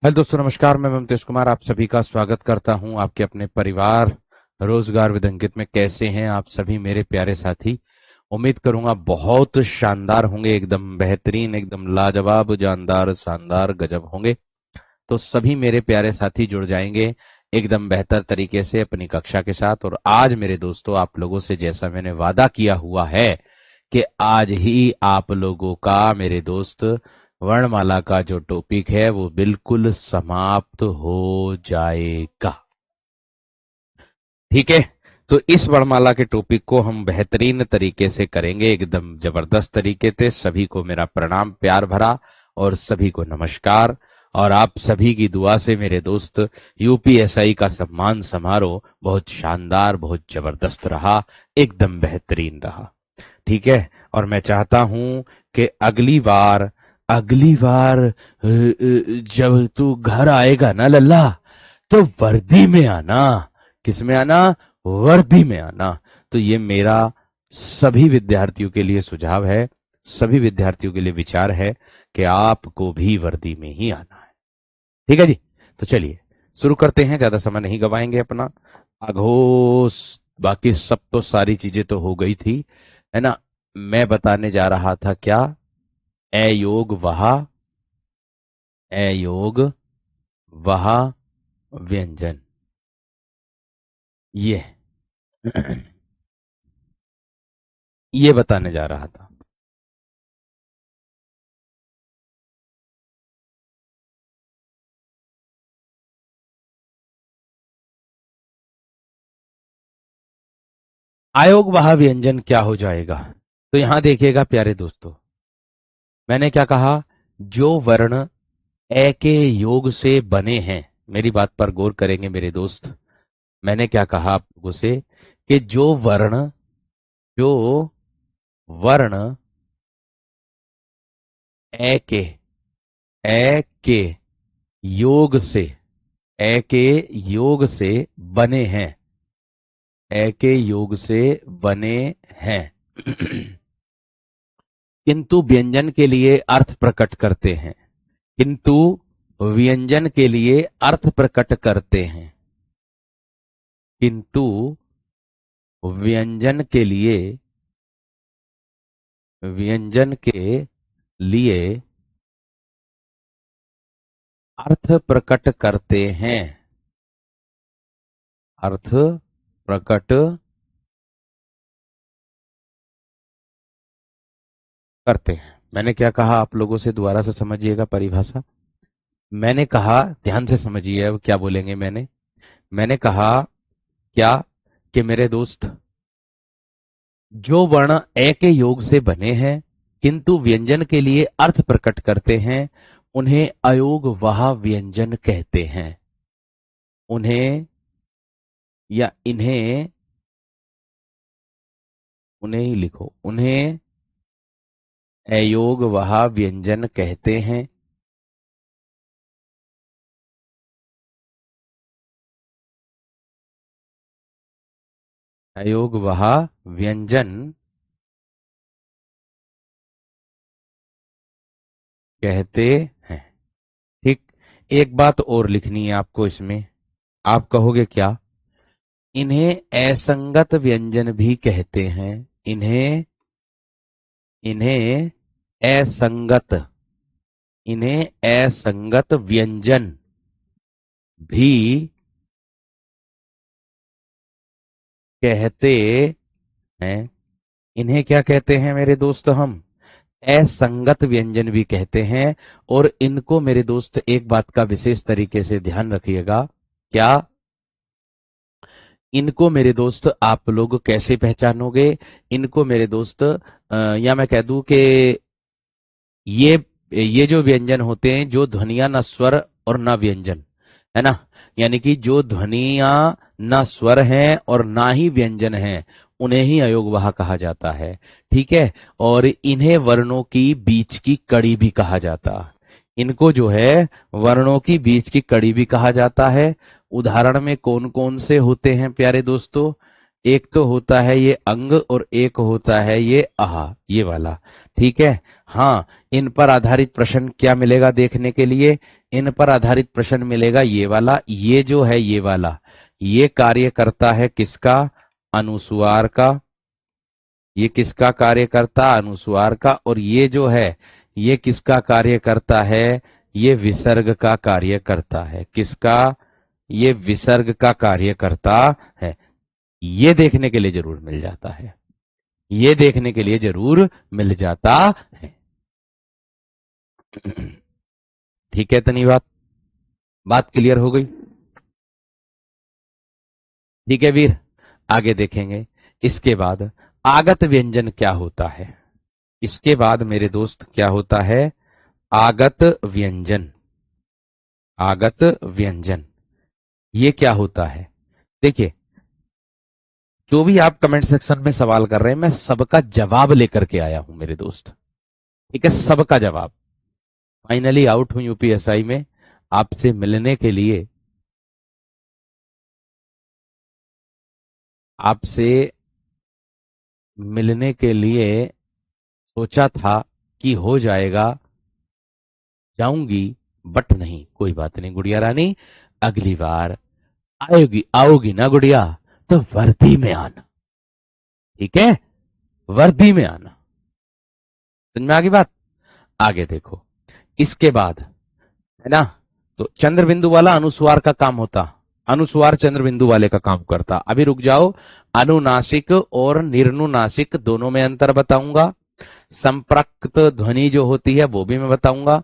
Hello दोस्तों, नमस्कार। मैं ममतेश कुमार आप सभी का स्वागत करता हूं आपके अपने परिवार रोजगार विद अंकित में। कैसे हैं आप सभी मेरे प्यारे साथी? उम्मीद करूंगा बहुत शानदार होंगे, एकदम बेहतरीन, एकदम लाजवाब, जानदार, शानदार, गजब होंगे। तो सभी मेरे प्यारे साथी जुड़ जाएंगे एकदम बेहतर तरीके से अपनी कक्षा के साथ। और आज मेरे दोस्तों, आप लोगों से जैसा मैंने वादा किया हुआ है कि आज ही आप लोगों का मेरे दोस्त वर्णमाला का जो टॉपिक है वो बिल्कुल समाप्त हो जाएगा। ठीक है? तो इस वर्णमाला के टॉपिक को हम बेहतरीन तरीके से करेंगे, एकदम जबरदस्त तरीके से। सभी को मेरा प्रणाम प्यार भरा और सभी को नमस्कार। और आप सभी की दुआ से मेरे दोस्त यूपीएसआई का सम्मान समारोह बहुत शानदार, बहुत जबरदस्त रहा, एकदम बेहतरीन रहा। ठीक है? और मैं चाहता हूं कि अगली बार जब तू घर आएगा ना लल्ला, तो वर्दी में आना। किस में आना? वर्दी में आना। तो ये मेरा सभी विद्यार्थियों के लिए सुझाव है, सभी विद्यार्थियों के लिए विचार है कि आपको भी वर्दी में ही आना है। ठीक है जी? तो चलिए शुरू करते हैं, ज्यादा समय नहीं गवाएंगे अपना। आघोष बाकी सब तो सारी चीजें तो हो गई थी, है ना। मैं बताने जा रहा था क्या? अयोग वहा, अयोग वहा व्यंजन। ये ये बताने जा रहा था। आयोग वहा व्यंजन क्या हो जाएगा? तो यहां देखिएगा प्यारे दोस्तों, मैंने क्या कहा? जो वर्ण ए के योग से बने हैं, मेरी बात पर गौर करेंगे मेरे दोस्त। मैंने क्या कहा आप लोगों से कि जो वर्ण ए के ए के योग से ए के योग से बने हैं, ए के योग से बने हैं किंतु व्यंजन के लिए अर्थ प्रकट करते हैं, किंतु व्यंजन के लिए अर्थ प्रकट करते हैं, किंतु व्यंजन के लिए व्यंजन के लिए अर्थ प्रकट करते हैं, अर्थ प्रकट करते हैं। मैंने क्या कहा आप लोगों से? दोबारा से समझिएगा परिभाषा। मैंने कहा, ध्यान से समझिए अब क्या बोलेंगे। मैंने कहा क्या कि मेरे दोस्त, जो वर्ण ए के योग से बने हैं किंतु व्यंजन के लिए अर्थ प्रकट करते हैं, उन्हें अयोग वहा व्यंजन कहते हैं। उन्हें या इन्हें, उन्हें ही लिखो, उन्हें अयोग वहा व्यंजन कहते हैं। अयोग वहा व्यंजन कहते हैं। ठीक। एक बात और लिखनी है आपको इसमें। आप कहोगे क्या? इन्हें असंगत व्यंजन भी कहते हैं। इन्हें इन्हें असंगत इन्हें असंगत व्यंजन भी कहते हैं। इन्हें क्या कहते हैं मेरे दोस्त? हम असंगत व्यंजन भी कहते हैं। और इनको मेरे दोस्त एक बात का विशेष तरीके से ध्यान रखिएगा। क्या? इनको मेरे दोस्त आप लोग कैसे पहचानोगे? इनको मेरे दोस्त या मैं कह दूं कि ये ये जो व्यंजन होते हैं, जो ध्वनिया न स्वर और न व्यंजन, है ना, यानी कि जो ध्वनिया न स्वर हैं और ना ही व्यंजन हैं, उन्हें ही अयोगवाह कहा जाता है। ठीक है? और इन्हें वर्णों की बीच की कड़ी भी कहा जाता है। इनको जो है वर्णों की बीच की कड़ी भी कहा जाता है। उदाहरण में कौन कौन से होते हैं प्यारे दोस्तों? एक तो होता है ये अंग और एक होता है ये आहा, ये वाला। ठीक है। हाँ, इन पर आधारित प्रश्न क्या मिलेगा देखने के लिए? इन पर आधारित प्रश्न मिलेगा ये वाला। ये जो है ये वाला, ये कार्य करता है किसका? अनुस्वार का। ये किसका कार्य करता? अनुस्वार का। और ये जो है ये किसका कार्य करता है? ये विसर्ग का कार्य करता है। किसका? ये विसर्ग का कार्य करता है। ये देखने के लिए जरूर मिल जाता है। ये देखने के लिए जरूर मिल जाता है। ठीक है, इतनी बात क्लियर हो गई? ठीक है वीर, आगे देखेंगे। इसके बाद आगत व्यंजन क्या होता है? इसके बाद मेरे दोस्त क्या होता है? आगत व्यंजन। आगत व्यंजन ये क्या होता है? देखिए, जो भी आप कमेंट सेक्शन में सवाल कर रहे हैं, मैं सबका जवाब लेकर के आया हूं मेरे दोस्त। ठीक है, सबका जवाब। फाइनली आउट हूं यूपीएसआई में, आपसे मिलने के लिए, आपसे मिलने के लिए सोचा था कि हो जाएगा, जाऊंगी, बट नहीं, कोई बात नहीं गुड़िया रानी, अगली बार आएगी, आओगी ना गुड़िया, तो वर्दी में आना। ठीक है, वर्दी में आना। समझ में आ गई बात? आगे देखो, इसके बाद है ना, तो चंद्र बिंदु वाला अनुस्वार का काम होता, अनुस्वार चंद्र बिंदु वाले का काम करता। अभी रुक जाओ, अनुनासिक और निर्नुनासिक दोनों में अंतर बताऊंगा। संप्रक्त ध्वनि जो होती है वो भी मैं बताऊंगा।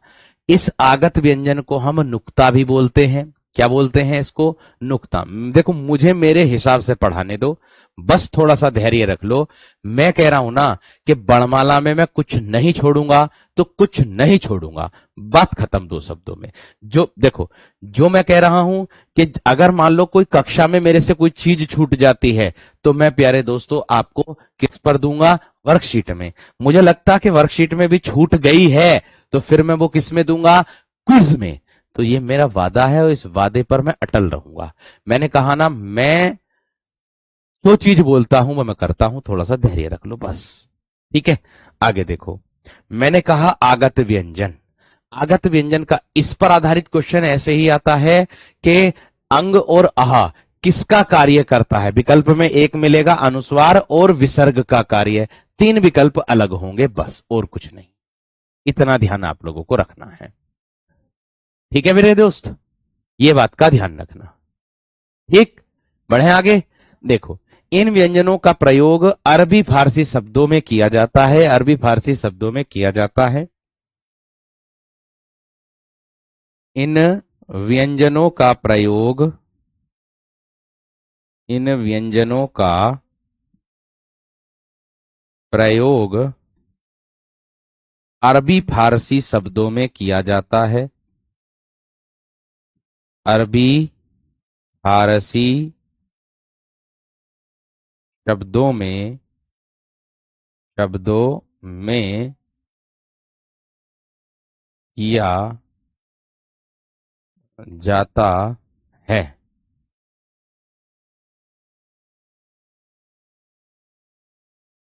इस आगत व्यंजन को हम नुक्ता भी बोलते हैं। क्या बोलते हैं इसको? नुक्ता। देखो, मुझे मेरे हिसाब से पढ़ाने दो, बस थोड़ा सा धैर्य रख लो। मैं कह रहा हूं ना कि बड़माला में मैं कुछ नहीं छोड़ूंगा तो कुछ नहीं छोड़ूंगा, बात खत्म दो शब्दों में। जो देखो, जो मैं कह रहा हूं कि अगर मान लो कोई कक्षा में मेरे से कोई चीज छूट जाती है, तो मैं प्यारे दोस्तों आपको किस पर दूंगा? वर्कशीट में। मुझे लगता है कि वर्कशीट में भी छूट गई है, तो फिर मैं वो किस में दूंगा? क्विज में। तो ये मेरा वादा है और इस वादे पर मैं अटल रहूंगा। मैंने कहा ना, मैं जो चीज बोलता हूं वो मैं करता हूं, थोड़ा सा धैर्य रख लो बस। ठीक है, आगे देखो, मैंने कहा आगत व्यंजन। आगत व्यंजन का इस पर आधारित क्वेश्चन ऐसे ही आता है कि अंग और आहा किसका कार्य करता है? विकल्प में एक मिलेगा अनुस्वार और विसर्ग का कार्य, तीन विकल्प अलग होंगे बस, और कुछ नहीं। इतना ध्यान आप लोगों को रखना है। ठीक है मेरे दोस्त, ये बात का ध्यान रखना। ठीक, बढ़े आगे। देखो, इन व्यंजनों का प्रयोग अरबी फारसी शब्दों में किया जाता है। अरबी फारसी शब्दों में किया जाता है। इन व्यंजनों का प्रयोग, इन व्यंजनों का प्रयोग अरबी फारसी शब्दों में किया जाता है। अरबी फारसी शब्दों में किया जाता है।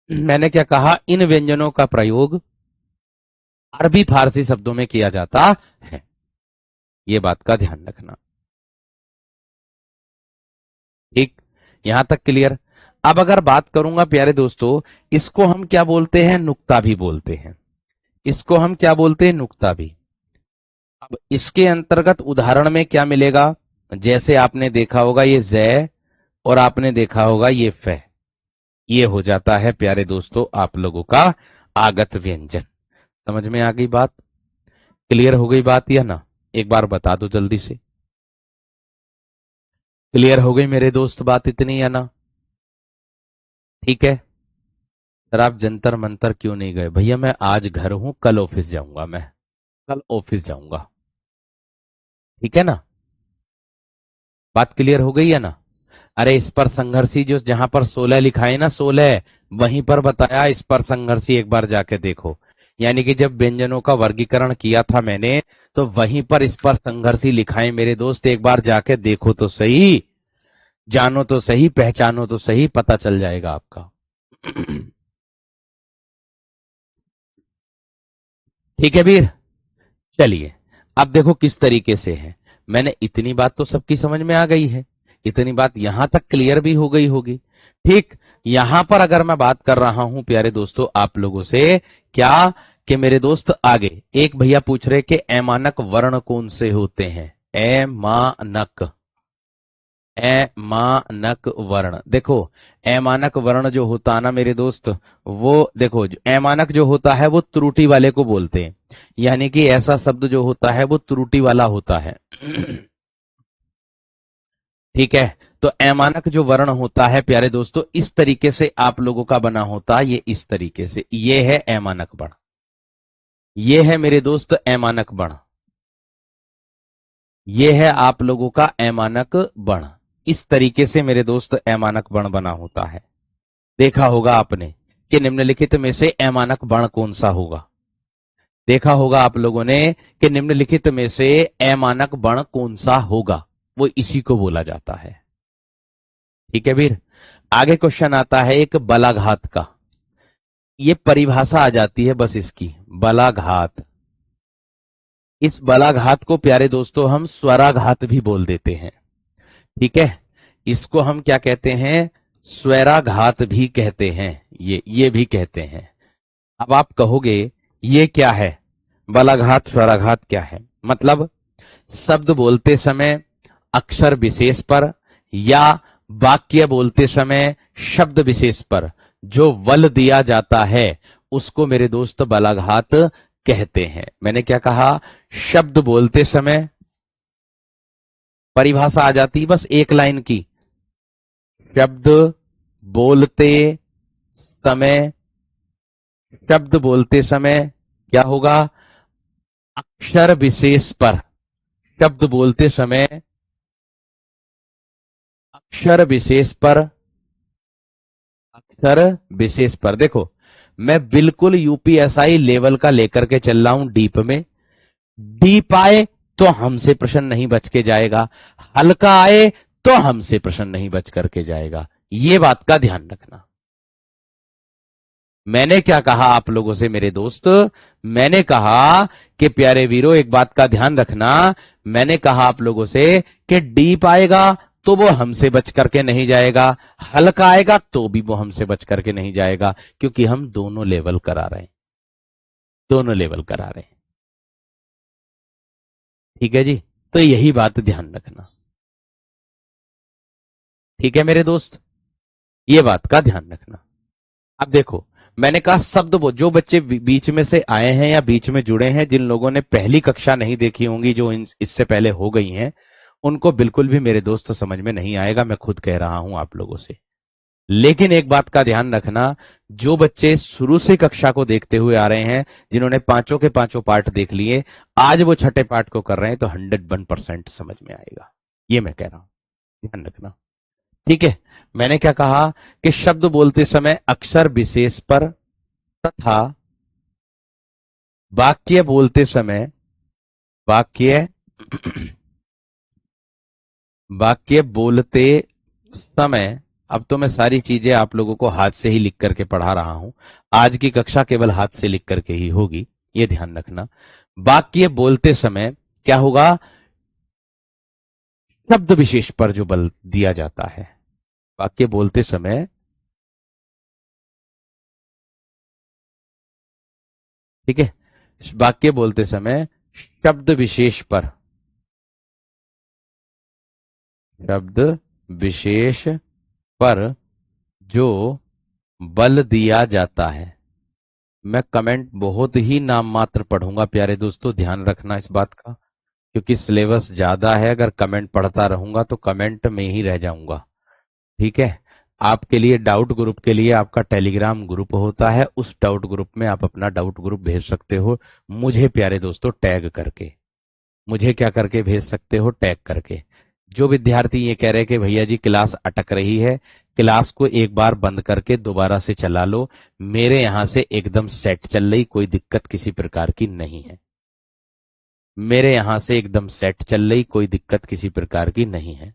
मैंने क्या कहा? इन व्यंजनों का प्रयोग अरबी फारसी शब्दों में किया जाता है। ये बात का ध्यान रखना। ठीक, यहां तक क्लियर? अब अगर बात करूंगा प्यारे दोस्तों, इसको हम क्या बोलते हैं? नुक्ता भी बोलते हैं। इसको हम क्या बोलते हैं? नुक्ता भी। अब इसके अंतर्गत उदाहरण में क्या मिलेगा? जैसे आपने देखा होगा ये जय, और आपने देखा होगा ये फ। ये हो जाता है प्यारे दोस्तों आप लोगों का आगत व्यंजन। समझ में आ गई बात? क्लियर हो गई बात या ना? एक बार बता दो जल्दी से। क्लियर हो गई मेरे दोस्त बात इतनी या ना? ठीक है। सर आप जंतर मंतर क्यों नहीं गए? भैया मैं आज घर हूं, कल ऑफिस जाऊंगा, मैं कल ऑफिस जाऊंगा। ठीक है ना? बात क्लियर हो गई है ना? अरे इस पर संघर्षी जो जहां पर 16 लिखा है ना, 16 वहीं पर बताया इस पर संघर्षी, एक बार जाके देखो। यानी कि जब व्यंजनों का वर्गीकरण किया था मैंने, तो वहीं पर इस पर संघर्षी लिखा है मेरे दोस्त, एक बार जाके देखो तो सही। जानो तो सही, पहचानो तो सही, पता चल जाएगा आपका। ठीक है वीर, चलिए अब देखो किस तरीके से है। मैंने इतनी बात तो सबकी समझ में आ गई है, इतनी बात यहां तक क्लियर भी हो गई होगी। ठीक, यहां पर अगर मैं बात कर रहा हूं प्यारे दोस्तों आप लोगों से, क्या कि मेरे दोस्त आगे एक भैया पूछ रहे कि ऐमानक वर्ण कौन से होते हैं। ऐमानक, ऐमानक वर्ण, देखो ऐमानक वर्ण जो होता है ना मेरे दोस्त, वो देखो ऐमानक जो होता है वो त्रुटि वाले को बोलते हैं, यानी कि ऐसा शब्द जो होता है वो त्रुटि वाला होता है। ठीक है, तो ऐमानक जो वर्ण होता है प्यारे दोस्तों इस तरीके से आप लोगों का बना होता है, ये इस तरीके से, ये है ऐमानक वर्ण, ये है मेरे दोस्त ऐमानक वर्ण, ये है आप लोगों का ऐमानक वर्ण। इस तरीके से मेरे दोस्त ऐमानक वर्ण बना होता है। देखा होगा आपने कि निम्नलिखित में से ऐमानक वर्ण कौन सा होगा, देखा होगा आप लोगों ने कि निम्नलिखित में से ऐमानक वर्ण कौन सा होगा, वो इसी को बोला जाता है। ठीक है वीर, आगे क्वेश्चन आता है एक बलाघात का, ये परिभाषा आ जाती है बस इसकी, बलाघात। इस बलाघात को प्यारे दोस्तों हम स्वराघात भी बोल देते हैं। ठीक है, इसको हम क्या कहते हैं, स्वैराघात भी कहते हैं, ये भी कहते हैं। अब आप कहोगे ये क्या है, बलाघात स्वराघात क्या है, मतलब शब्द बोलते समय अक्षर विशेष पर या वाक्य बोलते समय शब्द विशेष पर जो बल दिया जाता है उसको मेरे दोस्त बलाघात कहते हैं। मैंने क्या कहा, शब्द बोलते समय, परिभाषा आ जाती बस एक लाइन की, शब्द बोलते समय, शब्द बोलते समय क्या होगा, अक्षर विशेष पर, शब्द बोलते समय अक्षर विशेष पर, अक्षर विशेष पर। देखो मैं बिल्कुल यूपीएसआई लेवल का लेकर के चल रहा हूं डीप में, डीप आए तो हमसे प्रश्न नहीं बच के जाएगा, हल्का आए तो हमसे प्रश्न नहीं बच करके जाएगा, ये बात का ध्यान रखना। मैंने क्या कहा आप लोगों से मेरे दोस्त, मैंने कहा कि प्यारे वीरों एक बात का ध्यान रखना, मैंने कहा आप लोगों से कि डीप आएगा तो वो हमसे बच करके नहीं जाएगा, हल्का आएगा तो भी वो हमसे बच करके नहीं जाएगा, क्योंकि हम दोनों लेवल करा रहे हैं, दोनों लेवल करा रहे हैं। ठीक है जी, तो यही बात ध्यान रखना। ठीक है मेरे दोस्त, ये बात का ध्यान रखना। अब देखो मैंने कहा शब्द वो, जो बच्चे बीच में से आए हैं या बीच में जुड़े हैं, जिन लोगों ने पहली कक्षा नहीं देखी होंगी जो इससे पहले हो गई हैं, उनको बिल्कुल भी मेरे दोस्त समझ में नहीं आएगा, मैं खुद कह रहा हूं आप लोगों से। लेकिन एक बात का ध्यान रखना, जो बच्चे शुरू से कक्षा को देखते हुए आ रहे हैं, जिन्होंने पांचों के पांचों पार्ट देख लिए, आज वो छठे पार्ट को कर रहे हैं, तो 101% समझ में आएगा, ये मैं कह रहा हूं, ध्यान रखना। ठीक है, मैंने क्या कहा कि शब्द बोलते समय अक्षर विशेष पर तथा वाक्य बोलते समय, वाक्य वाक्य बोलते समय, अब तो मैं सारी चीजें आप लोगों को हाथ से ही लिख करके पढ़ा रहा हूं, आज की कक्षा केवल हाथ से लिख करके ही होगी, ये ध्यान रखना। वाक्य बोलते समय क्या होगा, शब्द विशेष पर जो बल दिया जाता है, वाक्य बोलते समय, ठीक है, वाक्य बोलते समय शब्द विशेष पर, शब्द विशेष पर जो बल दिया जाता है। मैं कमेंट बहुत ही नाम मात्र पढ़ूंगा प्यारे दोस्तों, ध्यान रखना इस बात का, क्योंकि सिलेबस ज्यादा है, अगर कमेंट पढ़ता रहूंगा तो कमेंट में ही रह जाऊंगा। ठीक है, आपके लिए डाउट ग्रुप के लिए आपका टेलीग्राम ग्रुप होता है, उस डाउट ग्रुप में आप अपना डाउट ग्रुप भेज सकते हो, मुझे प्यारे दोस्तों टैग करके, मुझे क्या करके भेज सकते हो, टैग करके। जो विद्यार्थी ये कह रहे हैं कि भैया जी क्लास अटक रही है, क्लास को एक बार बंद करके दोबारा से चला लो, मेरे यहां से एकदम सेट चल रही, कोई दिक्कत किसी प्रकार की नहीं है, मेरे यहां से एकदम सेट चल रही, कोई दिक्कत किसी प्रकार की नहीं है।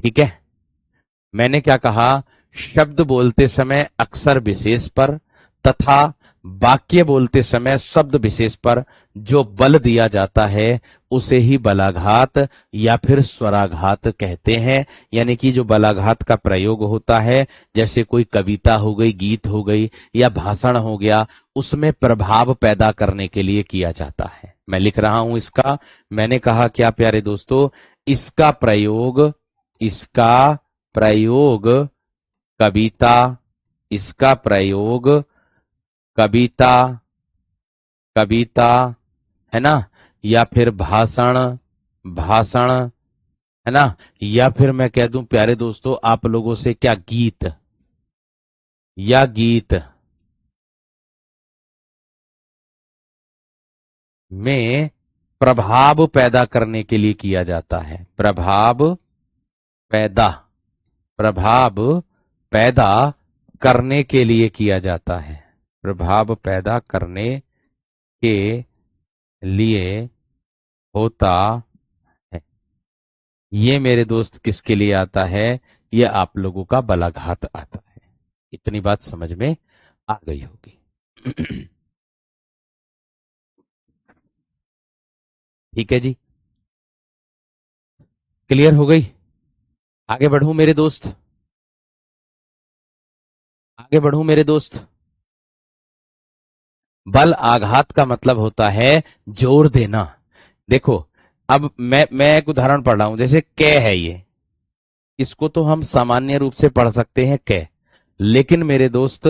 ठीक है, मैंने क्या कहा, शब्द बोलते समय अक्षर विशेष पर तथा वाक्य बोलते समय शब्द विशेष पर जो बल दिया जाता है उसे ही बलाघात या फिर स्वराघात कहते हैं। यानी कि जो बलाघात का प्रयोग होता है, जैसे कोई कविता हो गई, गीत हो गई या भाषण हो गया, उसमें प्रभाव पैदा करने के लिए किया जाता है। मैं लिख रहा हूं इसका, मैंने कहा क्या प्यारे दोस्तों, इसका प्रयोग कविता, इसका प्रयोग कविता, कविता है ना, या फिर भाषण, भाषण है ना, या फिर मैं कह दूं प्यारे दोस्तों आप लोगों से, क्या गीत या गीत में प्रभाव पैदा करने के लिए किया जाता है। पैदा प्रभाव पैदा करने के लिए किया जाता है। प्रभाव पैदा करने के लिए होता है। ये मेरे दोस्त किसके लिए आता है, ये आप लोगों का बलाघात आता है। इतनी बात समझ में आ गई होगी। ठीक है जी, क्लियर हो गई। आगे बढ़ूं मेरे दोस्त, आगे बढ़ूं मेरे दोस्त। बल आघात का मतलब होता है जोर देना। देखो, अब मैं एक उदाहरण पढ़ रहा हूं, जैसे कै है ये, इसको तो हम सामान्य रूप से पढ़ सकते हैं कै, लेकिन मेरे दोस्त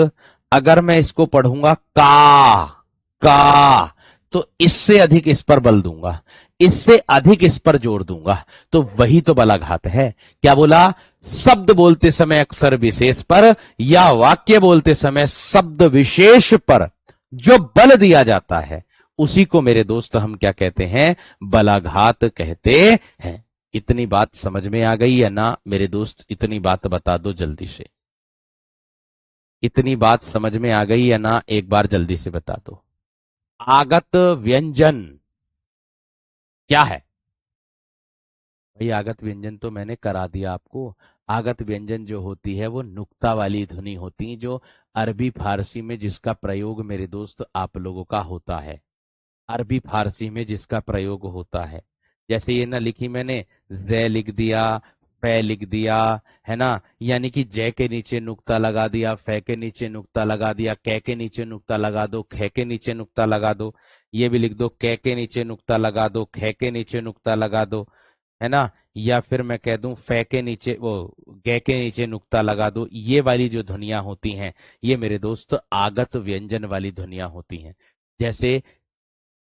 अगर मैं इसको पढ़ूंगा का, तो इससे अधिक इस पर बल दूंगा, इससे अधिक इस पर जोर दूंगा, तो वही तो बलाघात है। क्या बोला, शब्द बोलते समय अक्षर विशेष पर या वाक्य बोलते समय शब्द विशेष पर जो बल दिया जाता है उसी को मेरे दोस्त हम क्या कहते हैं, बलाघात कहते हैं। इतनी बात समझ में आ गई है ना मेरे दोस्त, इतनी बात बता दो जल्दी से, इतनी बात समझ में आ गई है ना, एक बार जल्दी से बता दो। आगत व्यंजन क्या है भाई? आगत व्यंजन तो मैंने करा दिया आपको। आगत व्यंजन जो होती है वो नुक्ता वाली ध्वनि होती है, जो अरबी फारसी में जिसका प्रयोग मेरे दोस्त आप लोगों का होता है, अरबी फारसी में जिसका प्रयोग होता है। जैसे ये ना लिखी मैंने, जय लिख दिया, फै लिख दिया, है ना, यानी कि जय के नीचे नुक्ता लगा दिया, फै के नीचे नुक्ता लगा दिया, कै के नीचे नुक्ता लगा दो, खे के नीचे नुक्ता लगा दो, ये भी लिख दो, कै के नीचे नुक्ता लगा दो, खे के नीचे नुक्ता लगा दो, है ना, या फिर मैं कह दूं फै के नीचे वो गे के नीचे नुक्ता लगा दो। ये वाली जो ध्वनियां होती हैं ये मेरे दोस्त आगत व्यंजन वाली ध्वनियां होती हैं। जैसे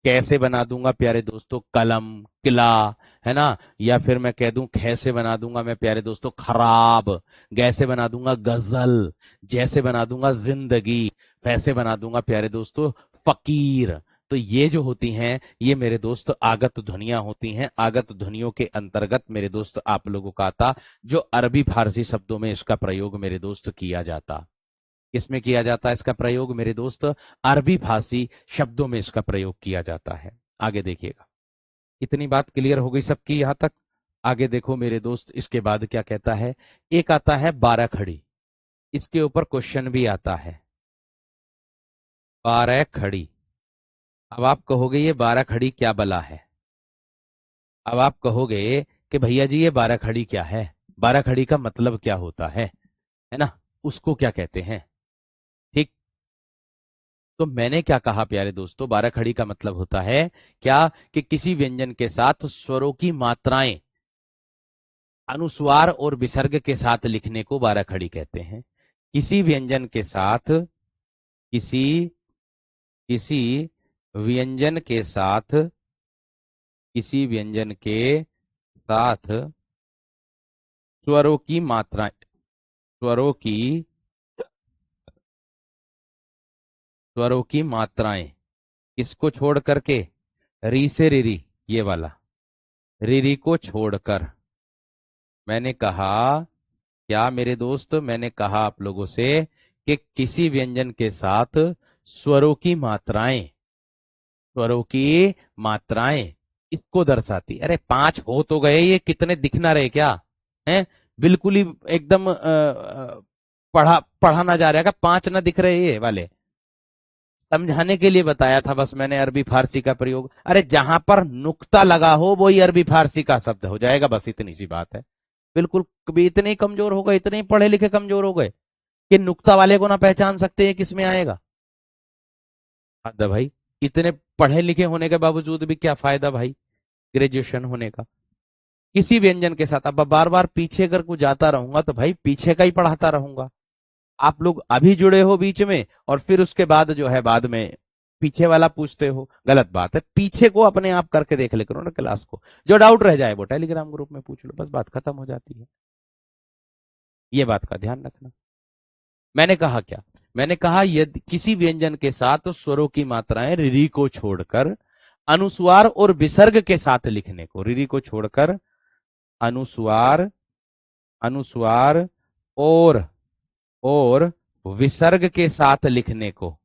कैसे बना दूंगा प्यारे दोस्तों, कलम, किला, है ना, या फिर मैं कह दूं कैसे बना दूंगा मैं प्यारे दोस्तों, खराब, कैसे बना दूंगा गजल, जैसे बना दूंगा जिंदगी, वैसे बना दूंगा प्यारे दोस्तों फकीर। तो ये जो होती हैं ये मेरे दोस्त आगत ध्वनियां होती हैं। आगत ध्वनियों के अंतर्गत मेरे दोस्त आप लोगों का आता, जो अरबी फारसी शब्दों में इसका प्रयोग मेरे दोस्त किया जाता। किसमें किया जाता है इसका प्रयोग मेरे दोस्त? अरबी फारसी शब्दों में इसका प्रयोग किया जाता है। आगे देखिएगा, इतनी बात क्लियर हो गई सबकी यहां तक? आगे देखो मेरे दोस्त, इसके बाद क्या कहता है, एक आता है 12 खड़ी, इसके ऊपर क्वेश्चन भी आता है, 12 खड़ी। अब आप कहोगे ये 12 खड़ी क्या बला है? अब आप कहोगे कि भैया जी ये 12 खड़ी क्या है, 12 खड़ी का मतलब क्या होता है ना, उसको क्या कहते हैं? ठीक, तो मैंने क्या कहा प्यारे दोस्तों, 12 खड़ी का मतलब होता है क्या, कि किसी व्यंजन के साथ स्वरों की मात्राएं अनुस्वार और विसर्ग के साथ लिखने को 12 खड़ी कहते हैं। किसी व्यंजन के साथ, किसी किसी व्यंजन के साथ, किसी व्यंजन के साथ स्वरों की मात्राएं, स्वरों की स्वरों की मात्राएं, इसको छोड़ करके, री से रिरी, ये वाला रिरी को छोड़कर, मैंने कहा क्या मेरे दोस्त, मैंने कहा आप लोगों से कि किसी व्यंजन के साथ स्वरों की मात्राएं, स्वरों की मात्राएं इसको दर्शाती। अरे 5 हो तो गए, ये कितने दिख ना रहे क्या हैं? बिल्कुल ही एकदम पढ़ा पढ़ा ना जा रहा है, 5 ना दिख रहे ये वाले, समझाने के लिए बताया था बस मैंने अरबी फारसी का प्रयोग। अरे जहां पर नुक्ता लगा हो वही अरबी फारसी का शब्द हो जाएगा, बस इतनी सी बात है। बिल्कुल कभी इतने ही कमजोर हो गए, इतने ही पढ़े लिखे कमजोर हो गए कि नुक्ता वाले को ना पहचान सकते हैं किसमें आएगा। हद है भाई, इतने पढ़े लिखे होने के बावजूद भी क्या फायदा भाई, ग्रेजुएशन होने का। किसी व्यंजन के साथ अब बार बार पीछे अगर कुछ जाता रहूंगा तो भाई पीछे का ही पढ़ाता रहूंगा। आप लोग अभी जुड़े हो बीच में और फिर उसके बाद जो है बाद में पीछे वाला पूछते हो, गलत बात है। पीछे को अपने आप करके देख ले करो ना क्लास को, जो डाउट रह जाए वो टेलीग्राम ग्रुप में पूछ लो, बस बात खत्म हो जाती है। ये बात का ध्यान रखना। मैंने कहा क्या, मैंने कहा यदि किसी व्यंजन के साथ स्वरों की मात्राएं रिरी को छोड़कर अनुस्वार और विसर्ग के साथ लिखने को, रिरी को छोड़कर अनुस्वार, अनुस्वार और और विसर्ग के साथ लिखने को,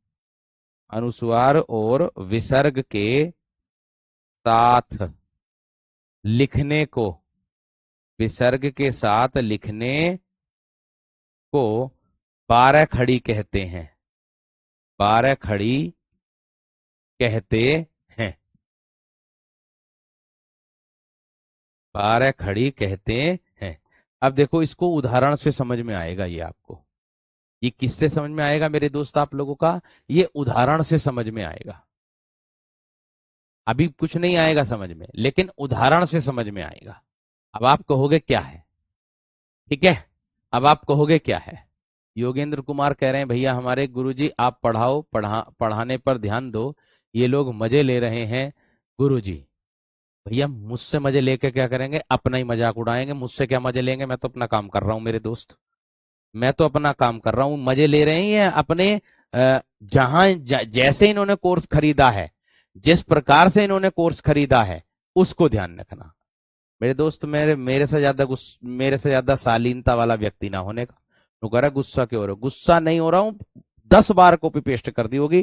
अनुस्वार और विसर्ग के साथ लिखने को, विसर्ग के साथ लिखने को 12 खड़ी कहते हैं, 12 खड़ी कहते हैं, 12 खड़ी कहते हैं। अब देखो इसको उदाहरण से समझ में आएगा ये आपको, ये किससे समझ में आएगा मेरे दोस्त आप लोगों का, ये उदाहरण से समझ में आएगा। अभी कुछ नहीं आएगा समझ में, लेकिन उदाहरण से समझ में आएगा। अब आप कहोगे क्या है, ठीक है, अब आप कहोगे क्या है। योगेंद्र कुमार कह रहे हैं भैया हमारे गुरुजी आप पढ़ाओ, पढ़ाने पर ध्यान दो, ये लोग मजे ले रहे हैं गुरुजी। भैया मुझसे मजे लेके क्या करेंगे, अपना ही मजाक उड़ाएंगे, मुझसे क्या मजे लेंगे, मैं तो अपना काम कर रहा हूं मेरे दोस्त, मैं तो अपना काम कर रहा हूं। मजे ले रहे हैं ये अपने जैसे इन्होंने कोर्स खरीदा है, जिस प्रकार से इन्होंने कोर्स खरीदा है उसको ध्यान रखना मेरे दोस्त। मेरे से ज्यादा शालीनता वाला व्यक्ति ना होने का। तो कह रहा गुस्सा क्यों हो रहा हूं, गुस्सा नहीं हो रहा हूं, 10 बार कॉपी पेस्ट कर दी होगी।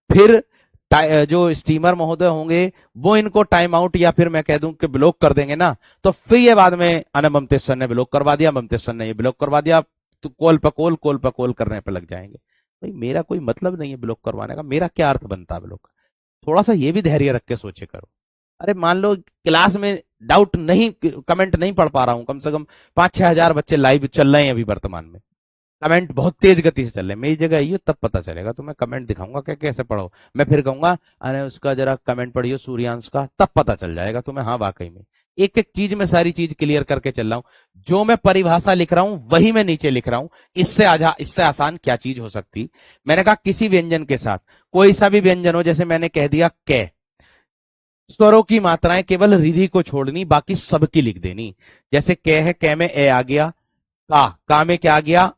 फिर जो स्टीमर महोदय होंगे वो इनको टाइम आउट या फिर मैं कह दूं कि ब्लॉक कर देंगे ना, तो फिर ये बाद में अने ममतेज सर ने ब्लॉक करवा दिया, ममतेज सर ने ये ब्लॉक करवा दिया, तो कॉल पर कॉल करने पे लग जाएंगे। भाई मेरा कोई मतलब नहीं है ब्लॉक करवाने का, मेरा क्या अर्थ बनता है ब्लॉक। थोड़ा सा ये भी धैर्य रख के सोचे करो। अरे मान लो क्लास में डाउट नहीं, कमेंट नहीं पढ़ पा रहा हूं, कम से कम 5-6 हजार बच्चे लाइव चल रहे हैं अभी वर्तमान में, कमेंट बहुत तेज गति से चल रहे हैं, मेरी जगह आइए तब पता चलेगा, तो मैं कमेंट दिखाऊंगा क्या कैसे पढ़ो। मैं फिर कहूंगा अरे उसका जरा कमेंट पढ़ियो सूर्यांश का, तब पता चल जाएगा तुम्हें। हाँ वाकई में एक एक चीज में सारी चीज क्लियर करके चल रहा हूं, जो मैं परिभाषा लिख रहा हूं वही मैं नीचे लिख रहा हूं। इससे आसान क्या चीज हो सकती। मैंने कहा किसी व्यंजन के साथ कोई सा भी व्यंजन हो, जैसे मैंने कह दिया कै, स्वरों की मात्राएं केवल रिरी को छोड़नी, बाकी सबकी लिख देनी। जैसे कै है, कै में ए आ गया, का में क्या आ गया,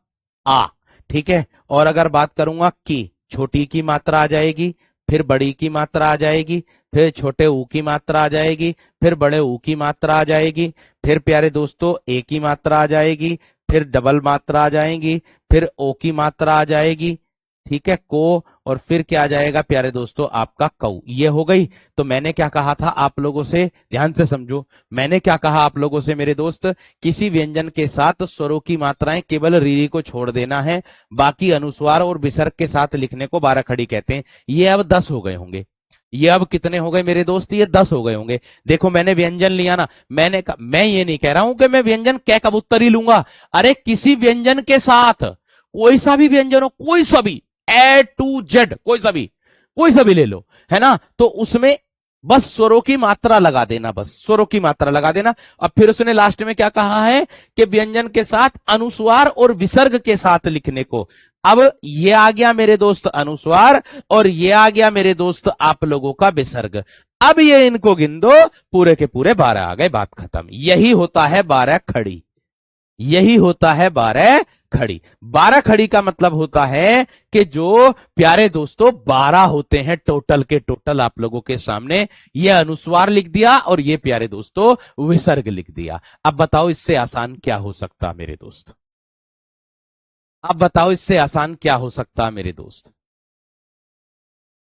आ, ठीक है। और अगर बात करूंगा की, छोटी की मात्रा आ जाएगी, फिर बड़ी की मात्रा आ जाएगी, फिर छोटे ऊ की मात्रा आ जाएगी, फिर बड़े ऊ की मात्रा आ जाएगी, फिर प्यारे दोस्तों ए की मात्रा आ जाएगी, फिर डबल मात्रा आ जाएगी, फिर ओ की मात्रा आ जाएगी, ठीक है, को, और फिर क्या आ जाएगा प्यारे दोस्तों आपका कऊ। ये हो गई। तो मैंने क्या कहा था आप लोगों से, ध्यान से समझो, मैंने क्या कहा आप लोगों से मेरे दोस्त, किसी व्यंजन के साथ स्वरों की मात्राएं केवल रीरी को छोड़ देना है, बाकी अनुस्वार और विसर्ग के साथ लिखने को 12 खड़ी कहते हैं। ये अब 10 हो गए होंगे, ये अब कितने हो गए मेरे दोस्त, ये 10 हो गए होंगे। देखो मैंने व्यंजन लिया ना, मैं ये नहीं कह रहा हूं कि मैं व्यंजन कै कबूतर ही लूंगा। अरे किसी व्यंजन के साथ कोई सा भी व्यंजन हो, कोई सा भी, A to Z कोई सा भी ले लो, है ना, तो उसमें बस स्वरों की मात्रा लगा देना, बस स्वरों की मात्रा लगा देना। अब फिर उसने लास्ट में क्या कहा है कि व्यंजन के साथ अनुस्वार और विसर्ग के साथ लिखने को। अब ये आ गया मेरे दोस्त अनुस्वार, और ये आ गया मेरे दोस्त आप लोगों का विसर्ग। अब ये इनको गिन दो, पूरे के पूरे 12 आ गए, बात खत्म। यही होता है 12 खड़ी, यही होता है 12 खड़ी। 12 खड़ी का मतलब होता है कि जो प्यारे दोस्तों 12 होते हैं टोटल के टोटल आप लोगों के सामने, ये अनुस्वार लिख दिया और ये प्यारे दोस्तों विसर्ग लिख दिया। अब बताओ इससे आसान क्या हो सकता मेरे दोस्त, अब बताओ इससे आसान क्या हो सकता मेरे दोस्त।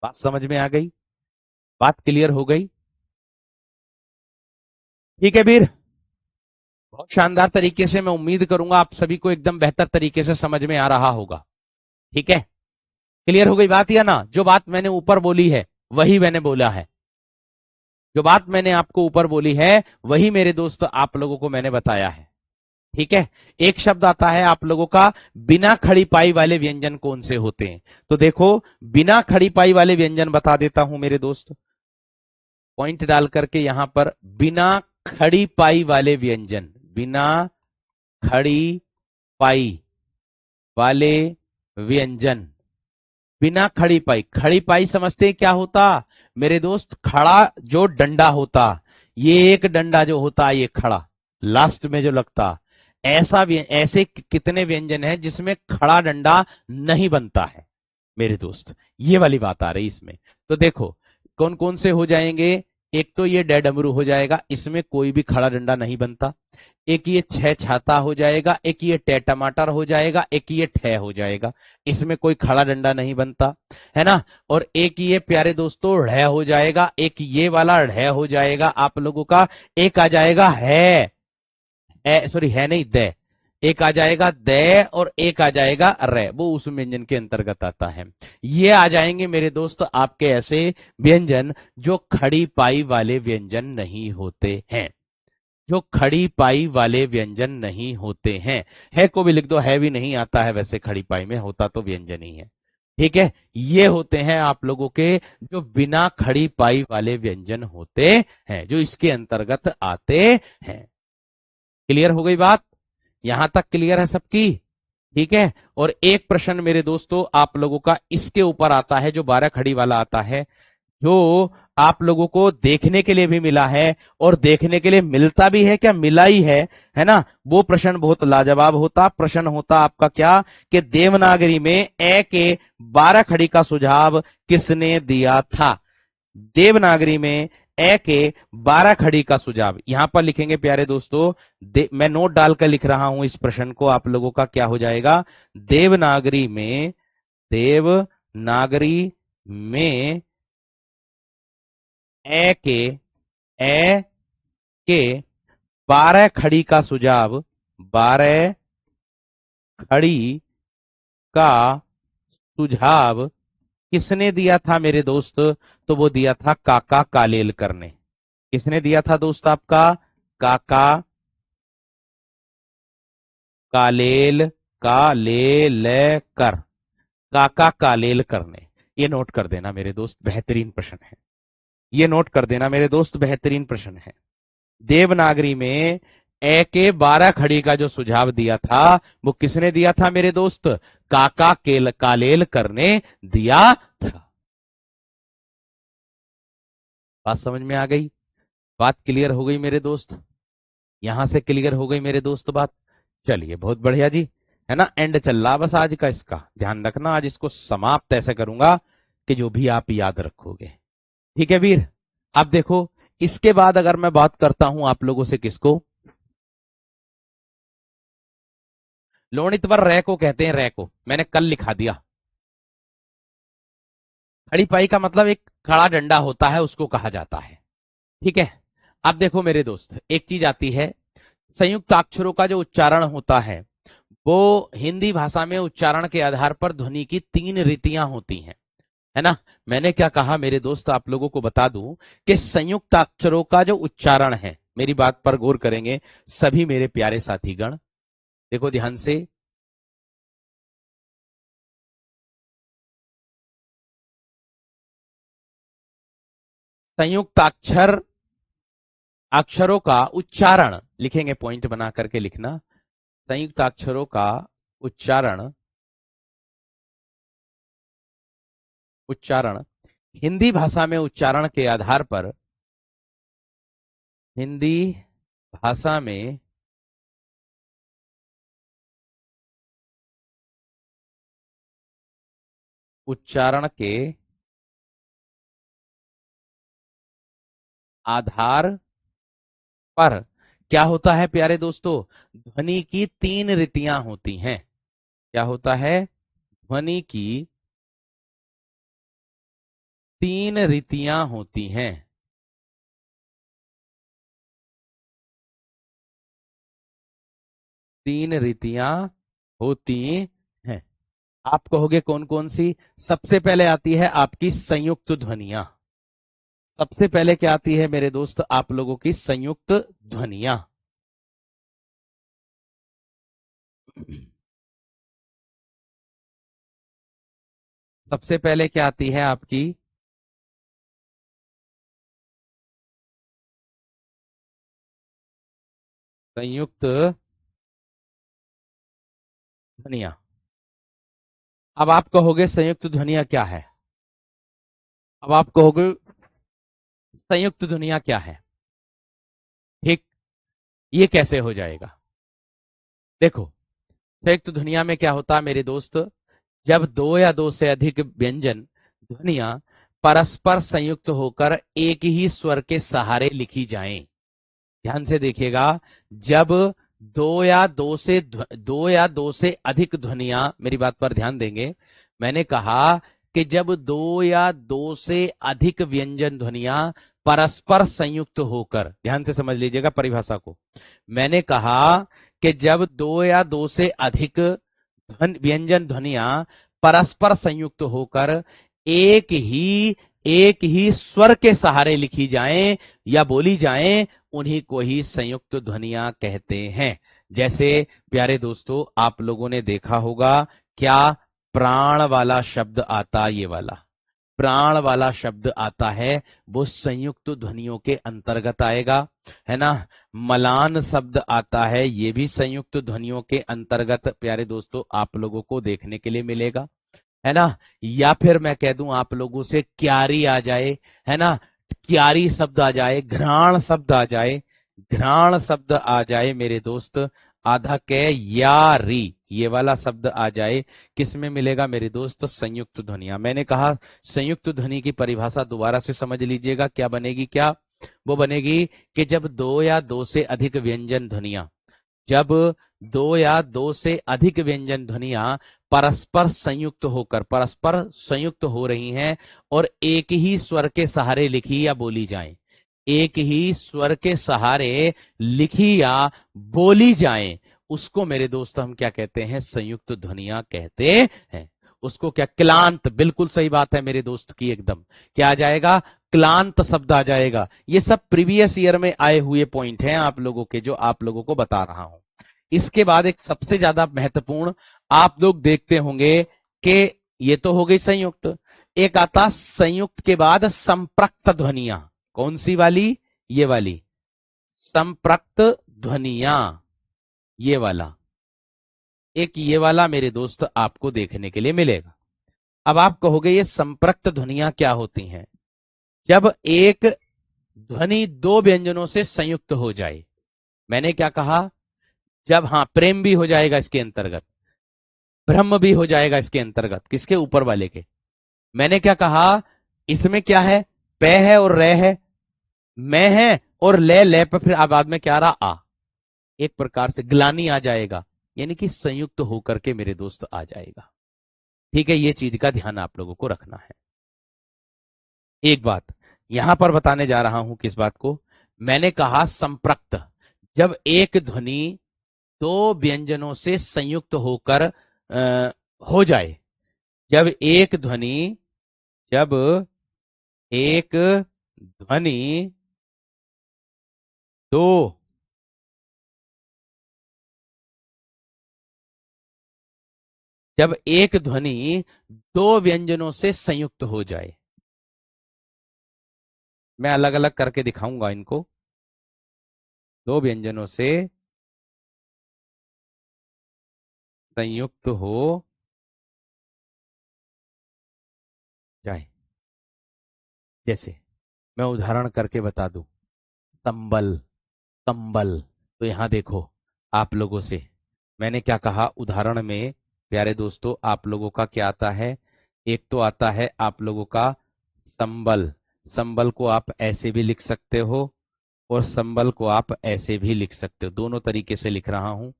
बात समझ में आ गई, बात क्लियर हो गई, ठीक है वीर, बहुत शानदार तरीके से, मैं उम्मीद करूंगा आप सभी को एकदम बेहतर तरीके से समझ में आ रहा होगा। ठीक है, क्लियर हो गई बात या ना? जो बात मैंने ऊपर बोली है वही मैंने बोला है, जो बात मैंने आपको ऊपर बोली है वही मेरे दोस्त आप लोगों को मैंने बताया है। ठीक है, एक शब्द आता है आप लोगों का, बिना खड़ी पाई वाले व्यंजन कौन से होते हैं? तो देखो, बिना खड़ी पाई वाले व्यंजन बता देता हूं मेरे दोस्त, पॉइंट डाल करके यहां पर, बिना खड़ी पाई वाले व्यंजन, बिना खड़ी पाई वाले व्यंजन, बिना खड़ी पाई। खड़ी पाई समझते हैं क्या होता मेरे दोस्त? खड़ा जो डंडा होता, ये एक डंडा जो होता ये खड़ा लास्ट में जो लगता, ऐसे कितने व्यंजन हैं जिसमें खड़ा डंडा नहीं बनता है मेरे दोस्त, ये वाली बात आ रही इसमें। तो देखो कौन कौन से हो जाएंगे, एक तो ये डैडमरू हो जाएगा, इसमें कोई भी खड़ा डंडा नहीं बनता। एक ये छह छाता हो जाएगा, एक ये टे टमाटर हो जाएगा, एक ये ठे हो जाएगा, इसमें कोई खड़ा डंडा नहीं बनता है ना। और एक ये प्यारे दोस्तों ढ हो जाएगा, एक ये वाला ढ हो जाएगा आप लोगों का, एक आ जाएगा है, सॉरी है नहीं दे, एक आ जाएगा दे और एक आ जाएगा रे, वो उस व्यंजन के अंतर्गत आता है। ये आ जाएंगे मेरे दोस्त आपके ऐसे व्यंजन जो खड़ी पाई वाले व्यंजन नहीं होते हैं, जो खड़ी पाई वाले व्यंजन नहीं होते हैं। है को भी लिख दो, है भी नहीं आता है वैसे खड़ी पाई में, होता तो व्यंजन ही है। ठीक है, ये होते हैं आप लोगों के जो बिना खड़ी पाई वाले व्यंजन होते हैं, जो इसके अंतर्गत आते हैं। क्लियर हो गई बात? यहां तक क्लियर है सबकी? ठीक है, और एक प्रश्न मेरे दोस्तों आप लोगों का इसके ऊपर आता है, जो 12 खड़ी वाला आता है, जो आप लोगों को देखने के लिए भी मिला है और देखने के लिए मिलता भी है, क्या मिला ही है ना। वो प्रश्न बहुत लाजवाब होता, प्रश्न होता आपका क्या, कि देवनागरी में ए के 12 खड़ी का सुझाव किसने दिया था? देवनागरी में ए के 12 खड़ी का सुझाव यहां पर लिखेंगे प्यारे दोस्तों, मैं नोट डालकर लिख रहा हूं इस प्रश्न को, आप लोगों का क्या हो जाएगा, देवनागरी में, देवनागरी में ए के 12 खड़ी का सुझाव, 12 खड़ी का सुझाव किसने दिया था मेरे दोस्त? तो वो दिया था काका कालेलकर ने। किसने दिया था दोस्त आपका? काका कालेल कालेलकर, काका कालेलकर ने। ये नोट कर देना मेरे दोस्त, बेहतरीन प्रश्न है, ये नोट कर देना मेरे दोस्त, बेहतरीन प्रश्न है। देवनागरी में ए के 12 खड़ी का जो सुझाव दिया था वो किसने दिया था मेरे दोस्त? काका कालेलकर ने दिया था। बात समझ में आ गई? बात क्लियर हो गई मेरे दोस्त? यहां से क्लियर हो गई मेरे दोस्त बात? चलिए बहुत बढ़िया जी, है ना। एंड चल रहा बस आज का, इसका ध्यान रखना, आज इसको समाप्त ऐसे करूंगा कि जो भी आप याद रखोगे। ठीक है वीर? अब देखो, इसके बाद अगर मैं बात करता हूं आप लोगों से, किसको? लोणितवर रे को कहते हैं, रे को मैंने कल लिखा दिया। खड़ी पाई का मतलब एक खड़ा डंडा होता है, उसको कहा जाता है। ठीक है, अब देखो मेरे दोस्त, एक चीज आती है, संयुक्त अक्षरों का जो उच्चारण होता है वो हिंदी भाषा में उच्चारण के आधार पर ध्वनि की 3 रीतियां होती हैं, है ना। मैंने क्या कहा मेरे दोस्त, आप लोगों को बता दूं कि संयुक्त अक्षरों का जो उच्चारण है, मेरी बात पर गौर करेंगे सभी मेरे प्यारे साथीगण, देखो ध्यान से। संयुक्त अक्षरों का उच्चारण लिखेंगे, पॉइंट बना करके लिखना, संयुक्त अक्षरों का उच्चारण, उच्चारण हिंदी भाषा में उच्चारण के आधार पर, हिंदी भाषा में उच्चारण के आधार पर क्या होता है प्यारे दोस्तों? ध्वनि की 3 रीतियां होती हैं। क्या होता है? ध्वनि की 3 रीतियां होती हैं। तीन रीतियां होती हैं। आप कहोगे कौन कौन सी? सबसे पहले आती है आपकी संयुक्त ध्वनियां। सबसे पहले क्या आती है मेरे दोस्त? आप लोगों की संयुक्त ध्वनियां। सबसे पहले क्या आती है आपकी? संयुक्त ध्वनियां। अब आप कहोगे संयुक्त ध्वनियां क्या है? अब आप कहोगे संयुक्त ध्वनियां क्या है? ठीक, ये कैसे हो जाएगा? देखो, संयुक्त ध्वनियां में क्या होता है मेरे दोस्त? जब दो या दो से अधिक व्यंजन ध्वनियां परस्पर संयुक्त होकर एक ही स्वर के सहारे लिखी जाएं। ध्यान से देखिएगा। जब दो या दो से अधिक ध्वनियां, मेरी बात पर ध्यान देंगे। मैंने कहा कि जब दो या दो से अधिक व्यंजन ध्वनियां परस्पर संयुक्त होकर, ध्यान से समझ लीजिएगा परिभाषा को। मैंने कहा कि जब दो या दो से अधिक व्यंजन ध्वनियां परस्पर संयुक्त होकर एक ही स्वर के सहारे लिखी जाएं या बोली जाएं, उन्हीं को ही संयुक्त ध्वनियां कहते हैं। जैसे प्यारे दोस्तों, आप लोगों ने देखा होगा, क्या प्राण वाला शब्द आता, ये वाला प्राण वाला शब्द आता है, वो संयुक्त ध्वनियों के अंतर्गत आएगा, है ना। मलान शब्द आता है, ये भी संयुक्त ध्वनियों के अंतर्गत प्यारे दोस्तों आप लोगों को देखने के लिए मिलेगा, है ना। या फिर मैं कह दूं आप लोगों से, क्यारी आ जाए, है ना, क्यारी शब्द आ जाए, घ्राण शब्द आ जाए, घ्राण शब्द आ जाए मेरे दोस्त, आधा कै या री, ये वाला शब्द आ जाए, किसमें मिलेगा मेरे दोस्त? संयुक्त ध्वनियां। मैंने कहा संयुक्त ध्वनि की परिभाषा दोबारा से समझ लीजिएगा, क्या बनेगी? क्या वो बनेगी कि जब दो या दो से अधिक व्यंजन ध्वनियां, जब दो या दो से अधिक व्यंजन ध्वनियां परस्पर संयुक्त हो रही हैं और एक ही स्वर के सहारे लिखी या बोली जाएं, एक ही स्वर के सहारे लिखी या बोली जाएं, उसको मेरे दोस्त हम क्या कहते हैं? संयुक्त ध्वनियां कहते हैं। उसको क्या? क्लांत। बिल्कुल सही बात है मेरे दोस्त की एकदम। क्या आ जाएगा? क्लांत शब्द आ जाएगा। ये सब प्रीवियस ईयर में आए हुए पॉइंट हैं आप लोगों के, जो आप लोगों को बता रहा हूं। इसके बाद एक सबसे ज्यादा महत्वपूर्ण, आप लोग देखते होंगे कि ये तो हो गई संयुक्त, एक आता संयुक्त के बाद संप्रक्त ध्वनियां। कौन सी वाली? ये वाली संप्रक्त ध्वनियां, ये वाला, एक ये वाला मेरे दोस्त आपको देखने के लिए मिलेगा। अब आप कहोगे ये संप्रक्त ध्वनियां क्या होती हैं? जब एक ध्वनि दो व्यंजनों से संयुक्त हो जाए। मैंने क्या कहा? जब, हाँ, प्रेम भी हो जाएगा इसके अंतर्गत, ब्रह्म भी हो जाएगा इसके अंतर्गत, किसके? ऊपर वाले के। मैंने क्या कहा? इसमें क्या है? पै है और रे है, मैं है और ले पर फिर बाद में क्या रहा? आ। एक प्रकार से ग्लानी आ जाएगा, यानी कि संयुक्त होकर के मेरे दोस्त आ जाएगा। ठीक है, ये चीज का ध्यान आप लोगों को रखना है। एक बात यहां पर बताने जा रहा हूं, किस बात को? मैंने कहा संप्रक्त, जब एक ध्वनि दो व्यंजनों से संयुक्त होकर हो जाए। जब एक ध्वनि जब एक ध्वनि दो जब एक ध्वनि दो व्यंजनों से संयुक्त हो जाए, मैं अलग अलग करके दिखाऊंगा इनको। दो व्यंजनों से संयुक्त हो जाए, जैसे मैं उदाहरण करके बता दूं, संबल, कंबल। तो यहां देखो आप लोगों से, मैंने क्या कहा उदाहरण में? प्यारे दोस्तों, आप लोगों का क्या आता है? एक तो आता है आप लोगों का संबल। संबल को आप ऐसे भी लिख सकते हो और संबल को आप ऐसे भी लिख सकते हो, दोनों तरीके से लिख रहा हूं,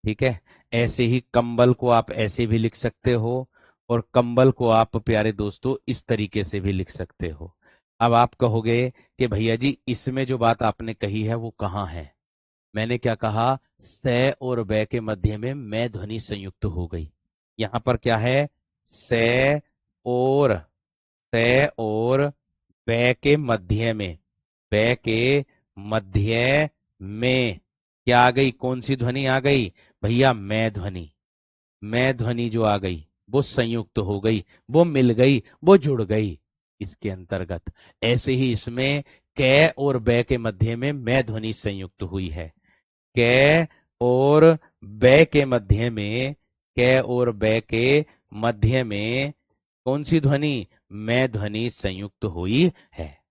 ठीक है। ऐसे ही कंबल को आप ऐसे भी लिख सकते हो और कंबल को आप प्यारे दोस्तों इस तरीके से भी लिख सकते हो। अब आप कहोगे कि भैया जी इसमें जो बात आपने कही है वो कहाँ है? मैंने क्या कहा, से और बै के मध्य में मैं ध्वनि संयुक्त हो गई। यहां पर क्या है, से और बै के मध्य में, बै के मध्य में क्या आ गई, कौन सी ध्वनि आ गई भैया, मैं ध्वनि। मैं ध्वनि जो आ गई वो संयुक्त हो गई, वो मिल गई, वो जुड़ गई इसके अंतर्गत। ऐसे ही इसमें कै और बै के मध्य में मैं ध्वनि संयुक्त हुई है। कै और बै के मध्य में, कै और बै के मध्य में कौन सी ध्वनि, मैं ध्वनि संयुक्त हुई है।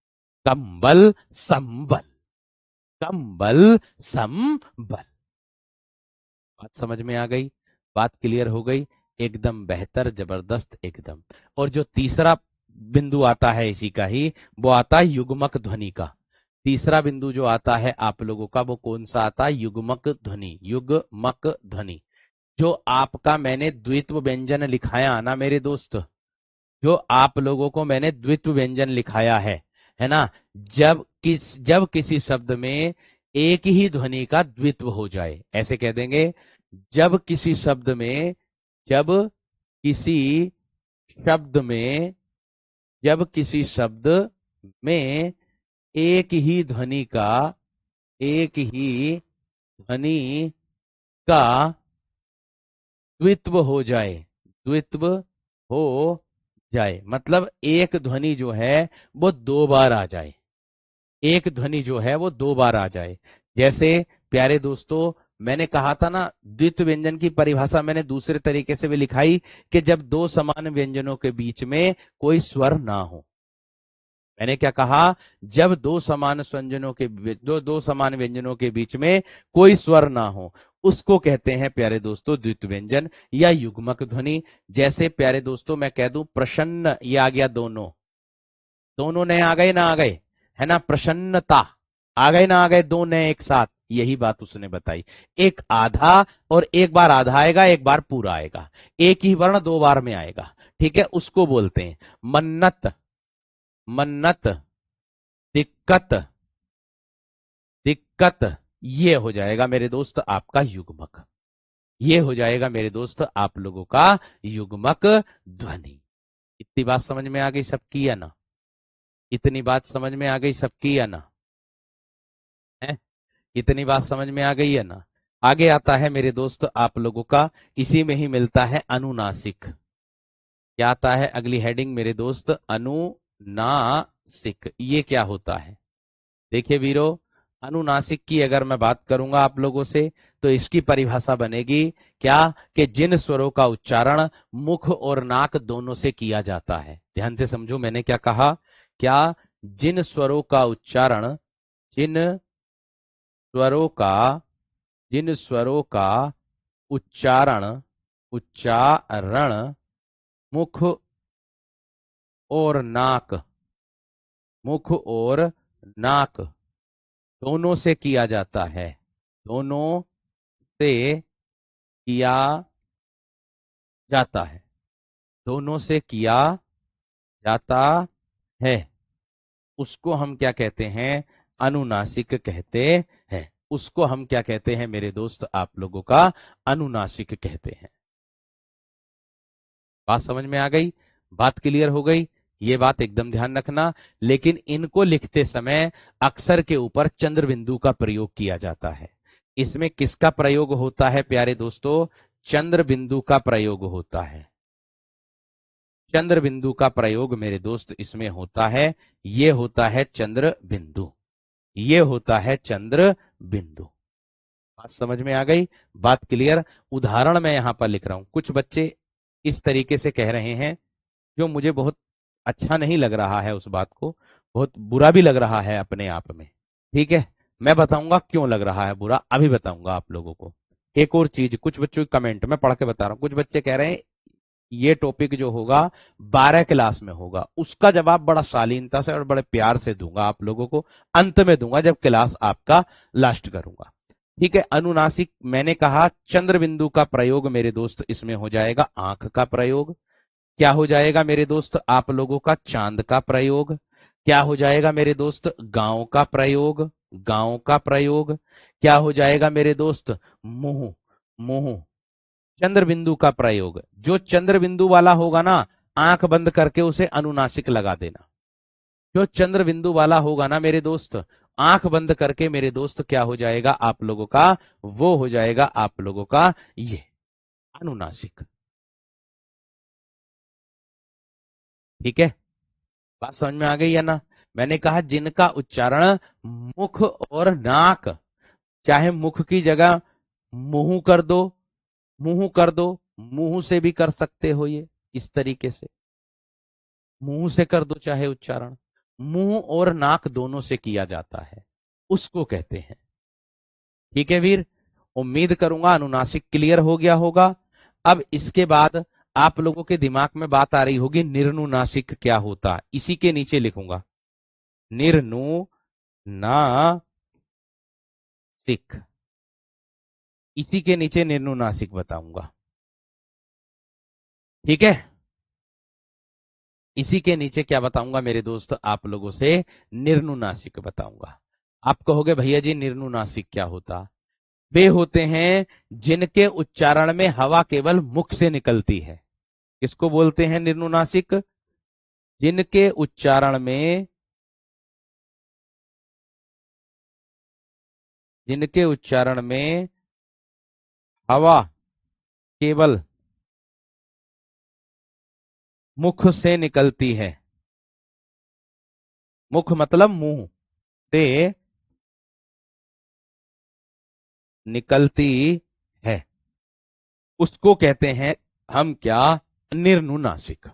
कंबल संबल, कंबल संबल। बात समझ में आ गई, बात क्लियर हो गई, एकदम बेहतर, जबरदस्त एकदम। और जो तीसरा बिंदु आता है इसी का ही, वो आता है युग्मक ध्वनि का। तीसरा बिंदु जो आता है आप लोगों का, वो कौन सा आता है, युग्मक ध्वनि। युग्मक ध्वनि जो आपका मैंने द्वित्व व्यंजन लिखाया ना मेरे दोस्त, जो आप लोगों को मैंने द्वित्व व्यंजन लिखाया है ना। जब किसी शब्द में एक ही ध्वनि का द्वित्व हो जाए, ऐसे कह देंगे, जब किसी शब्द में, जब किसी शब्द में, जब किसी शब्द में एक ही ध्वनि का, एक ही ध्वनि का द्वित्व हो जाए, द्वित्व हो जाए, मतलब एक ध्वनि जो है वो दो बार आ जाए, एक ध्वनि जो है वो दो बार आ जाए। जैसे प्यारे दोस्तों, मैंने कहा था ना, द्वित्व व्यंजन की परिभाषा मैंने दूसरे तरीके से भी लिखाई कि जब दो समान व्यंजनों के बीच में कोई स्वर ना हो। मैंने क्या कहा, जब दो समान व्यंजनों के दो समान व्यंजनों के बीच में कोई स्वर ना हो, उसको कहते हैं प्यारे दोस्तों द्वित्व व्यंजन या युग्मक ध्वनि। जैसे प्यारे दोस्तों मैं कह दूं प्रसन्न, ये आ गया दोनों, दोनों नए आ गए ना आ गए, है ना, प्रसन्नता आ गए ना आ गए, दो नए एक साथ, यही बात उसने बताई। एक आधा, और एक बार आधा आएगा एक बार पूरा आएगा, एक ही वर्ण दो बार में आएगा, ठीक है, उसको बोलते हैं मन्नत। मन्नत, दिक्कत, दिक्कत, ये हो जाएगा मेरे दोस्त आपका युग्मक, ये हो जाएगा मेरे दोस्त आप लोगों का युग्मक ध्वनि। इतनी बात समझ में आ गई सबकी या ना, इतनी बात समझ में आ गई सबकी या ना, है, इतनी बात समझ में आ गई है ना। आगे आता है मेरे दोस्त आप लोगों का, इसी में ही मिलता है अनुनासिक। क्या आता है अगली हेडिंग मेरे दोस्त, अनुनासिक। ये क्या होता है, देखिए वीरो, अनुनासिक की अगर मैं बात करूंगा आप लोगों से, तो इसकी परिभाषा बनेगी क्या, कि जिन स्वरों का उच्चारण मुख और नाक दोनों से किया जाता है। ध्यान से समझो मैंने क्या कहा, क्या, जिन स्वरों का उच्चारण, जिन स्वरों का, जिन स्वरों का उच्चारण, उच्चारण मुख और नाक, मुख और नाक दोनों से किया जाता है, दोनों से किया जाता है, दोनों से किया जाता है, उसको हम क्या कहते हैं, अनुनासिक कहते हैं। उसको हम क्या कहते हैं मेरे दोस्त आप लोगों का, अनुनासिक कहते हैं। बात समझ में आ गई, बात क्लियर हो गई, ये बात एकदम ध्यान रखना। लेकिन इनको लिखते समय अक्षर के ऊपर चंद्र बिंदु का प्रयोग किया जाता है। इसमें किसका प्रयोग होता है प्यारे दोस्तों, चंद्र बिंदु का प्रयोग होता है, चंद्र बिंदु का प्रयोग मेरे दोस्त इसमें होता है। ये होता है चंद्र बिंदु, ये होता है चंद्र बिंदु। बात समझ में आ गई, बात क्लियर। उदाहरण मैं यहां पर लिख रहा हूं, कुछ बच्चे इस तरीके से कह रहे हैं जो मुझे बहुत अच्छा नहीं लग रहा है, उस बात को बहुत बुरा भी लग रहा है अपने आप में, ठीक है। मैं बताऊंगा क्यों लग रहा है बुरा, अभी बताऊंगा आप लोगों को। एक और चीज, कुछ बच्चों की कमेंट मैं पढ़ के बता रहा हूं, कुछ बच्चे कह रहे हैं ये टॉपिक जो होगा 12 क्लास में होगा। उसका जवाब बड़ा शालीनता से और बड़े प्यार से दूंगा आप लोगों को, अंत में दूंगा जब क्लास आपका लास्ट करूंगा, ठीक है। अनुनासिक मैंने कहा चंद्र बिंदु का प्रयोग मेरे दोस्त इसमें हो जाएगा, आंख का प्रयोग। क्या हो जाएगा मेरे दोस्त आप लोगों का, चांद का प्रयोग। क्या हो जाएगा मेरे दोस्त, गांव का प्रयोग। गांव का प्रयोग क्या हो जाएगा मेरे दोस्त, मुंह, मुंह। चंद्र बिंदु का प्रयोग, जो चंद्र बिंदु वाला होगा ना, आंख बंद करके उसे अनुनासिक लगा देना। जो चंद्र बिंदु वाला होगा ना मेरे दोस्त, आंख बंद करके मेरे दोस्त क्या हो जाएगा आप लोगों का, वो हो जाएगा आप लोगों का ये अनुनासिक। ठीक है, बात समझ में आ गई है ना। मैंने कहा जिनका उच्चारण मुख और नाक, चाहे मुख की जगह मुंह कर दो, मुंह कर दो, मुंह से भी कर सकते हो ये, इस तरीके से मुंह से कर दो चाहे उच्चारण, मुंह और नाक दोनों से किया जाता है, उसको कहते हैं। ठीक है वीर, उम्मीद करूंगा अनुनासिक क्लियर हो गया होगा। अब इसके बाद आप लोगों के दिमाग में बात आ रही होगी निर्नुनासिक क्या होता, इसी के नीचे लिखूंगा निर्नुनासिक, इसी के नीचे निर्नुनासिक बताऊंगा। ठीक है, इसी के नीचे क्या बताऊंगा मेरे दोस्त आप लोगों से, निर्नुनासिक बताऊंगा। आप कहोगे भैया जी निर्नुनासिक क्या होता, वे होते हैं जिनके उच्चारण में हवा केवल मुख से निकलती है। किसको बोलते हैं निर्नुनासिक, जिनके उच्चारण में, जिनके उच्चारण में हवा केवल मुख से निकलती है, मुख मतलब मुंह से निकलती है, उसको कहते हैं हम क्या, निर्नुनासिक।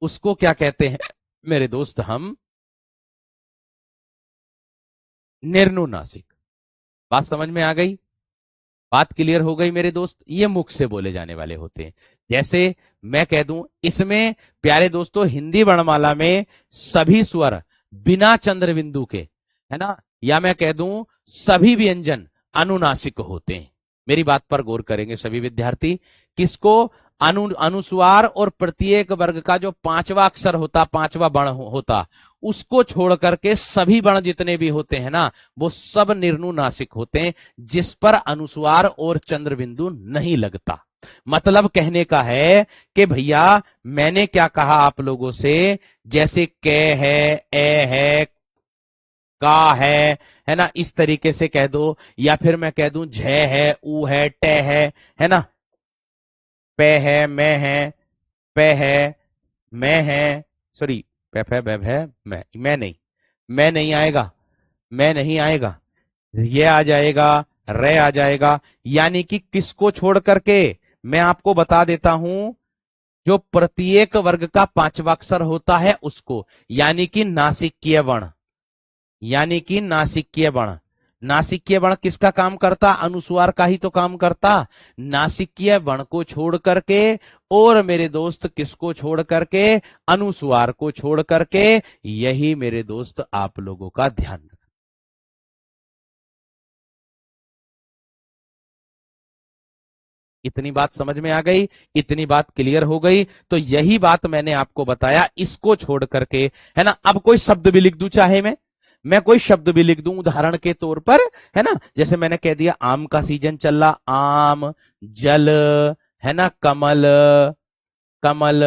उसको क्या कहते हैं मेरे दोस्त, हम निर्नुनासिक। बात समझ में आ गई, बात क्लियर हो गई मेरे दोस्त। ये मुख से बोले जाने वाले होते हैं। जैसे मैं कह दूं इसमें प्यारे दोस्तों हिंदी वर्णमाला में सभी स्वर बिना चंद्र बिंदु के, है ना, या मैं कह दूं सभी व्यंजन अनुनासिक होते हैं। मेरी बात पर गौर करेंगे सभी विद्यार्थी। किसको, अनुस्वार और प्रत्येक वर्ग का जो पांचवा अक्षर होता, पांचवा वर्ण होता, उसको छोड़ करके सभी वर्ण जितने भी होते हैं ना, वो सब निर्नुनासिक होते हैं, जिस पर अनुस्वार और चंद्र बिंदु नहीं लगता। मतलब कहने का है कि भैया मैंने क्या कहा आप लोगों से, जैसे क है, ए है, का है ना, इस तरीके से कह दो, या फिर मैं कह दूं झ है, ऊ है, ट है ना, पे है, पे है, मैं है, सॉरी, पे फे बेब है, मैं नहीं, मैं नहीं आएगा, मैं नहीं आएगा, ये आ जाएगा, रे आ जाएगा। यानी कि किसको छोड़ करके, मैं आपको बता देता हूं, जो प्रत्येक वर्ग का पांचवा अक्षर होता है उसको, यानी कि नासिकीय वर्ण, यानी कि नासिकीय वर्ण। नासिकीय वर्ण किसका काम करता, अनुस्वार का ही तो काम करता। नासिकीय वर्ण को छोड़ करके, और मेरे दोस्त किसको छोड़ करके, अनुस्वार को छोड़ करके, यही मेरे दोस्त आप लोगों का ध्यान रखना। इतनी बात समझ में आ गई, इतनी बात क्लियर हो गई। तो यही बात मैंने आपको बताया, इसको छोड़ करके, है ना। अब कोई शब्द भी लिख दूं, चाहे मैं कोई शब्द भी लिख दूं उदाहरण के तौर पर, है ना, जैसे मैंने कह दिया आम का सीजन चल रहा, आम, जल, है ना, कमल, कमल,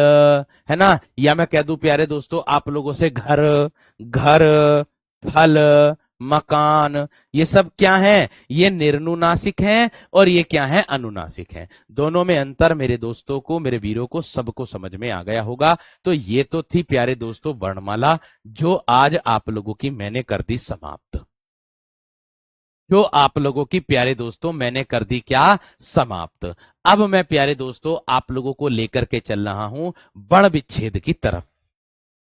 है ना, या मैं कह दूं प्यारे दोस्तों आप लोगों से घर, घर, फल, मकान, ये सब क्या है, ये निर्नुनासिक हैं, और ये क्या है, अनुनासिक हैं। दोनों में अंतर मेरे दोस्तों को, मेरे वीरों को, सबको समझ में आ गया होगा। तो ये तो थी प्यारे दोस्तों वर्णमाला, जो आज आप लोगों की मैंने कर दी समाप्त, जो आप लोगों की प्यारे दोस्तों मैंने कर दी क्या, समाप्त। अब मैं प्यारे दोस्तों आप लोगों को लेकर के चल रहा हूं वर्ण विच्छेद की तरफ।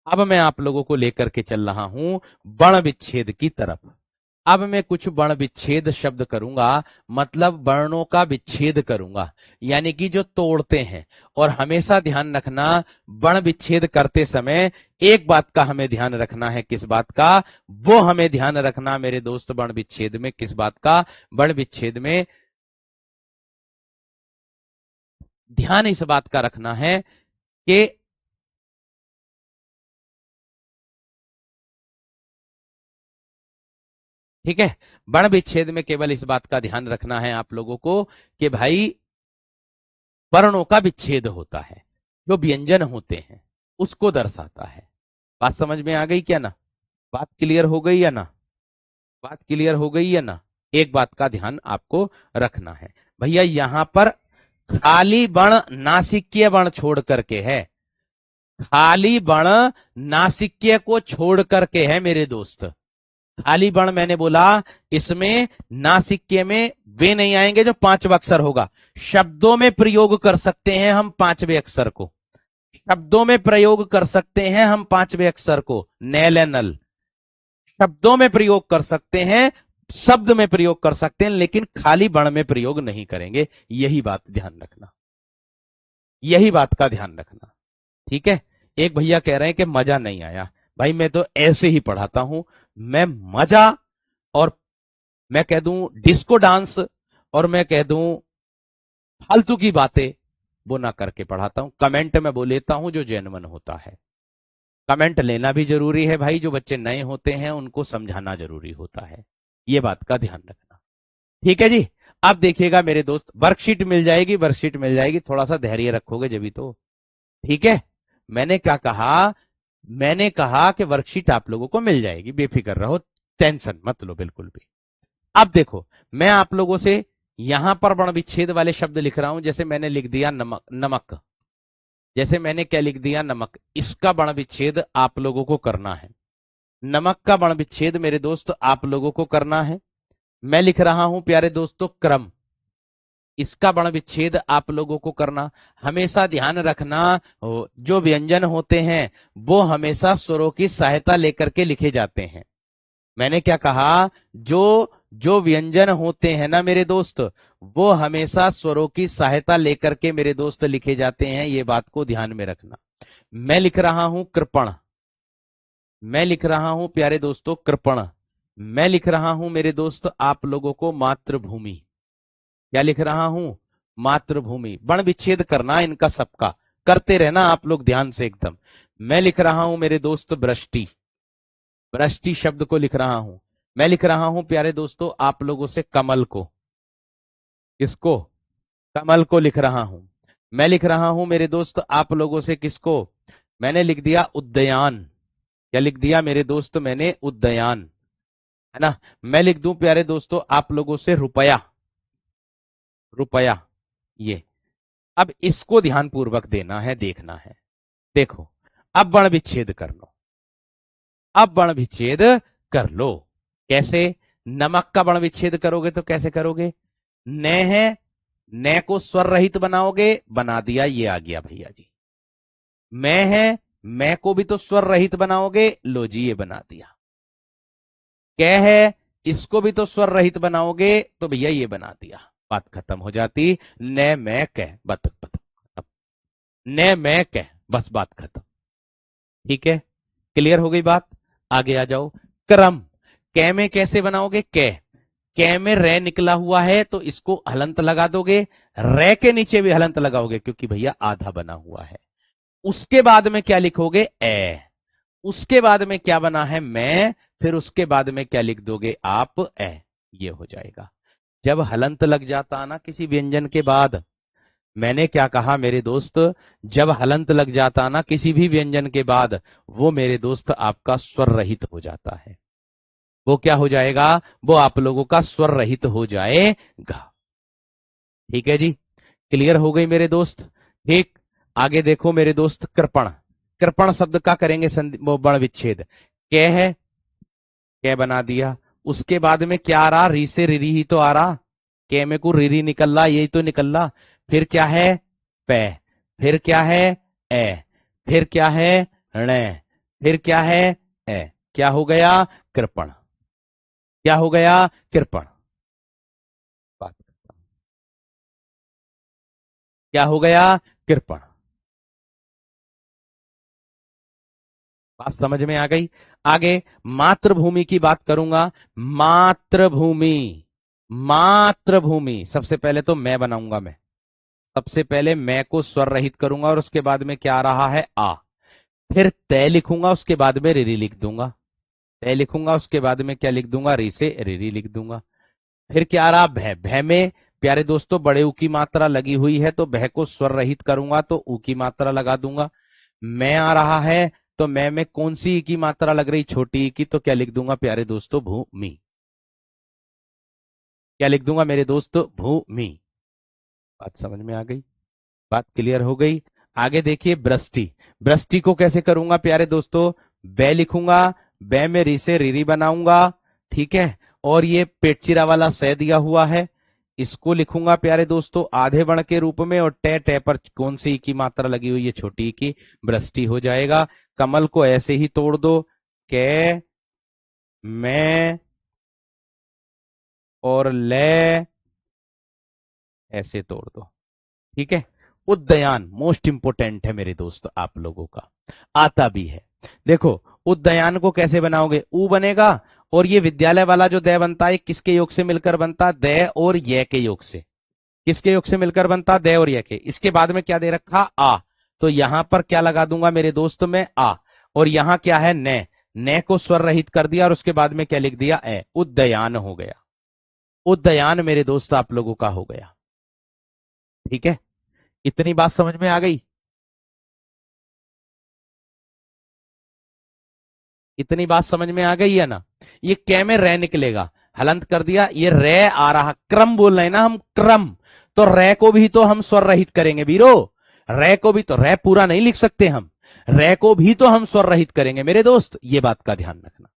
अब मैं आप लोगों को लेकर के चल रहा हूं वर्ण विच्छेद की तरफ। अब मैं कुछ वर्ण विच्छेद शब्द करूंगा, मतलब वर्णों का विच्छेद करूंगा, यानी कि जो तोड़ते हैं। और हमेशा ध्यान रखना, वर्ण विच्छेद करते समय एक बात का हमें ध्यान रखना है, किस बात का, वो हमें ध्यान रखना मेरे दोस्त वर्ण विच्छेद में, किस बात का, वर्ण विच्छेद में ध्यान इस बात का रखना है कि ठीक है। वर्ण विच्छेद में केवल इस बात का ध्यान रखना है आप लोगों को कि भाई वर्णों का विच्छेद होता है, जो व्यंजन होते हैं उसको दर्शाता है। बात समझ में आ गई क्या ना? बात क्लियर हो गई या ना? बात क्लियर हो गई या ना? एक बात का ध्यान आपको रखना है भैया, यहां पर खाली वर्ण नासिक्य वर्ण छोड़ करके है, खाली वर्ण नासिक्य को छोड़ करके है मेरे दोस्त। खाली वर्ण मैंने बोला, इसमें नासिक्य में वे नहीं आएंगे जो पांचवा अक्षर होगा। शब्दों में प्रयोग कर सकते हैं हम पांचवें अक्षर को, शब्दों में प्रयोग कर सकते हैं हम पांचवें अक्षर को, नैल नल शब्दों में प्रयोग कर सकते हैं, शब्द में प्रयोग कर सकते हैं, लेकिन खाली वर्ण में प्रयोग नहीं करेंगे। यही बात ध्यान रखना, यही बात का ध्यान रखना, ठीक है। एक भैया कह रहे हैं कि मजा नहीं आया। भाई मैं तो ऐसे ही पढ़ाता हूं, मैं मजा और मैं कह दूं डिस्को डांस और मैं कह दूं फालतू की बातें वो ना करके पढ़ाता हूं। कमेंट में वो लेता हूं जो जेन्युइन होता है। कमेंट लेना भी जरूरी है भाई, जो बच्चे नए होते हैं उनको समझाना जरूरी होता है, ये बात का ध्यान रखना, ठीक है जी। अब देखिएगा मेरे दोस्त, वर्कशीट मिल जाएगी, वर्कशीट मिल जाएगी, थोड़ा सा धैर्य रखोगे जब तो, ठीक है। मैंने क्या कहा, मैंने कहा कि वर्कशीट आप लोगों को मिल जाएगी, बेफिक्र रहो, टेंशन मत लो बिल्कुल भी। अब देखो, मैं आप लोगों से यहां पर वर्ण विच्छेद वाले शब्द लिख रहा हूं, जैसे मैंने लिख दिया नमक, नमक, जैसे मैंने क्या लिख दिया नमक, इसका वर्ण विच्छेद आप लोगों को करना है। नमक का वर्ण विच्छेद मेरे दोस्त आप लोगों को करना है। मैं लिख रहा हूं प्यारे दोस्तों क्रम, इसका वर्ण विच्छेद आप लोगों को करना। हमेशा ध्यान रखना, जो व्यंजन होते हैं वो हमेशा स्वरों की सहायता लेकर के लिखे जाते हैं। मैंने क्या कहा, जो जो व्यंजन होते हैं ना मेरे दोस्त, वो हमेशा स्वरों की सहायता लेकर के मेरे दोस्त लिखे जाते हैं, ये बात को ध्यान में रखना। मैं लिख रहा हूं कृपण, मैं लिख रहा हूं प्यारे दोस्तों कृपण, मैं लिख रहा हूं मेरे दोस्त आप लोगों को मातृभूमि। क्या लिख रहा हूं? मातृभूमि। वर्ण विच्छेद करना इनका सबका, करते रहना आप लोग ध्यान से एकदम। मैं लिख रहा हूं मेरे दोस्त वृष्टि, वृष्टि शब्द को लिख रहा हूं। मैं लिख रहा हूं प्यारे दोस्तों आप लोगों से कमल को, किसको? कमल को लिख रहा हूं। मैं लिख रहा हूं मेरे दोस्त आप लोगों से किसको? मैंने लिख दिया उद्यान। क्या लिख दिया मेरे दोस्त मैंने? उद्यान, है ना। मैं लिख दूं प्यारे दोस्तों आप लोगों से रुपया, रुपया, ये। अब इसको ध्यानपूर्वक देना है, देखना है। देखो, अब वर्ण विच्छेद कर लो, अब वर्ण विच्छेद कर लो। कैसे? नमक का वर्ण विच्छेद करोगे तो कैसे करोगे? न है, न को स्वर रहित बनाओगे, बना दिया, ये आ गया भैया जी। मैं है, मैं को भी तो स्वर रहित बनाओगे, लो जी ये बना दिया। कै है, इसको भी तो स्वर रहित बनाओगे, तो भैया ये बना दिया, बात खत्म हो जाती। न मैं कह, बतख बतख, न मैं कह, बस बात खत्म, ठीक है। क्लियर हो गई बात? आगे आ जाओ। क्रम, कै में कैसे बनाओगे? कै, कै में रे निकला हुआ है तो इसको हलंत लगा दोगे, रे के नीचे भी हलंत लगाओगे क्योंकि भैया आधा बना हुआ है। उसके बाद में क्या लिखोगे? ए। उसके बाद में क्या बना है? मैं, फिर उसके बाद में क्या लिख दोगे आप? ए। ये हो जाएगा। जब हलंत लग जाता ना किसी व्यंजन के बाद, मैंने क्या कहा मेरे दोस्त, जब हलंत लग जाता ना किसी भी व्यंजन के बाद, वो मेरे दोस्त आपका स्वर रहित हो जाता है। वो क्या हो जाएगा? वो आप लोगों का स्वर रहित हो जाएगा, ठीक है जी। क्लियर हो गई मेरे दोस्त? ठीक। आगे देखो मेरे दोस्त, कृपण, कृपण शब्द का करेंगे वो वर्ण विच्छेद। कै है, कै बना दिया। उसके बाद में क्या आ रहा? री से रिरी ही तो आ रहा, कै में को रिरी निकल रहा, यही तो निकल रहा। फिर क्या है? पै, फिर क्या है? ए, फिर क्या है? ण, फिर क्या है? ए। क्या हो गया? कृपण। क्या हो गया? कृपण। बात, क्या हो गया? कृपण। बात समझ में आ गई? आगे मातृभूमि की बात करूंगा। मातृभूमि, मातृभूमि, सबसे पहले तो मैं बनाऊंगा, मैं सबसे पहले मैं को स्वर रहित करूंगा और उसके बाद में क्या आ रहा है? आ। फिर तय लिखूंगा, उसके बाद में रिरी लिख दूंगा। तय लिखूंगा, उसके बाद में क्या लिख दूंगा, री से रीरी लिख दूंगा। फिर क्या रहा, भय। भय में प्यारे दोस्तों बड़े ऊ की मात्रा लगी हुई है, तो भय को स्वर रहित करूंगा तो ऊ की मात्रा लगा दूंगा। मैं आ रहा है, तो मैं में कौन सी ई की मात्रा लग रही, छोटी ई की, तो क्या लिख दूंगा प्यारे दोस्तों, भूमि। क्या लिख दूंगा मेरे दोस्त, भूमि। बात समझ में आ गई, बात क्लियर हो गई। आगे देखिए वृष्टि। वृष्टि को कैसे करूंगा प्यारे दोस्तों, बै लिखूंगा, बै में री से रीरी बनाऊंगा, ठीक है। और ये पेटचिरा वाला सै दिया हुआ है, इसको लिखूंगा प्यारे दोस्तों आधे वर्ण के रूप में, और टे टे पर कौन सी ई की मात्रा लगी हुई है, छोटी ई की, वृष्टि हो जाएगा। कमल को ऐसे ही तोड़ दो, कै, मैं और ले, ऐसे तोड़ दो, ठीक है। उद्यान मोस्ट इंपोर्टेंट है मेरे दोस्त आप लोगों का, आता भी है। देखो उद्यान को कैसे बनाओगे, ऊ बनेगा, और ये विद्यालय वाला जो दय बनता है किसके योग से मिलकर बनता, दय और ये के योग से। किसके योग से मिलकर बनता, दय और ये के। इसके बाद में क्या दे रखा, आ, तो यहां पर क्या लगा दूंगा मेरे दोस्त में, आ। और यहां क्या है, न। न को स्वर रहित कर दिया, और उसके बाद में क्या लिख दिया, ए। उद्यान हो गया। उद्यान मेरे दोस्त आप लोगों का हो गया, ठीक है। इतनी बात समझ में आ गई, इतनी बात समझ में आ गई है ना। ये कै में रे निकलेगा, हलंत कर दिया, ये रे आ रहा, क्रम बोल रहे हैं ना हम, क्रम। तो रे को भी तो हम स्वर रहित करेंगे वीरो, रे को भी तो, रे पूरा नहीं लिख सकते हम, रे को भी तो हम स्वर रहित करेंगे मेरे दोस्त, ये बात का ध्यान रखना।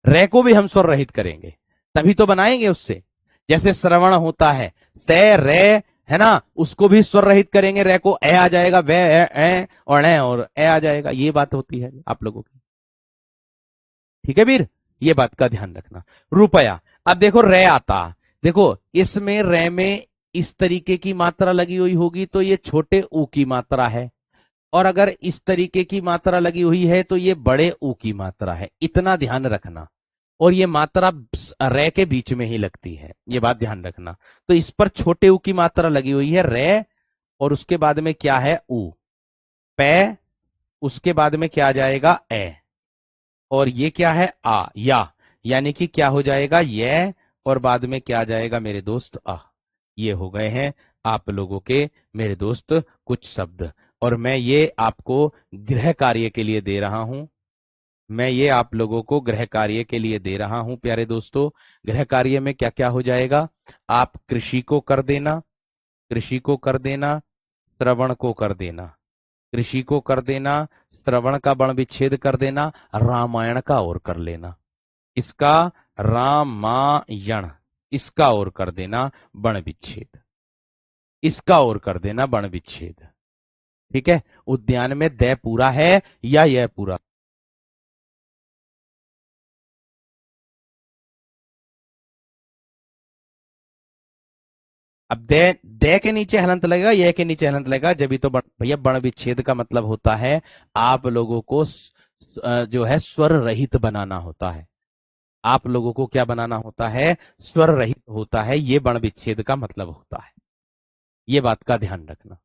रे को भी हम स्वर रहित करेंगे, तभी तो बनाएंगे उससे। जैसे श्रवण होता है, से रे, है ना, उसको भी स्वर रहित करेंगे, रे को ए आ जाएगा, वे ए और ए और ए आ जाएगा, ये बात होती है आप लोगों की, ठीक है वीर। ये बात का ध्यान रखना। रुपया, अब देखो रे आता, देखो इसमें रे में इस तरीके की मात्रा लगी हुई होगी तो ये छोटे ऊ की मात्रा है, और अगर इस तरीके की मात्रा लगी हुई है तो ये बड़े ऊ की मात्रा है, इतना ध्यान रखना। और ये मात्रा रे के बीच में ही लगती है, ये बात ध्यान रखना। तो इस पर छोटे ऊ की मात्रा लगी हुई है, रे, और उसके बाद में क्या है, ऊ, पे, उसके बाद में क्या आ जाएगा, ए, और ये क्या है, आ, या, यानी कि क्या हो जाएगा, ये, और बाद में क्या आ जाएगा मेरे दोस्त, आ। ये हो गए हैं आप लोगों के मेरे दोस्त कुछ शब्द, और मैं ये आपको गृह कार्य के लिए दे रहा हूं। मैं ये आप लोगों को गृह कार्य के लिए दे रहा हूं प्यारे दोस्तों। गृह कार्य में क्या क्या हो जाएगा, आप कृषि को कर देना, कृषि को कर देना, श्रवण को कर देना, कृषि को कर देना, श्रवण का वर्ण विच्छेद कर देना, रामायण का और कर लेना, इसका रामायण, इसका और कर देना वर्ण विच्छेद, इसका और कर देना वर्ण विच्छेद, ठीक है। उद्यान में दय पूरा है या यह पूरा, अब दे, दे के नीचे हलंत लगेगा, यह के नीचे हलंत लगेगा, जब भी तो भैया वर्ण विच्छेद का मतलब होता है आप लोगों को जो है स्वर रहित बनाना होता है। आप लोगों को क्या बनाना होता है, स्वर रहित होता है, ये वर्ण विच्छेद का मतलब होता है, ये बात का ध्यान रखना।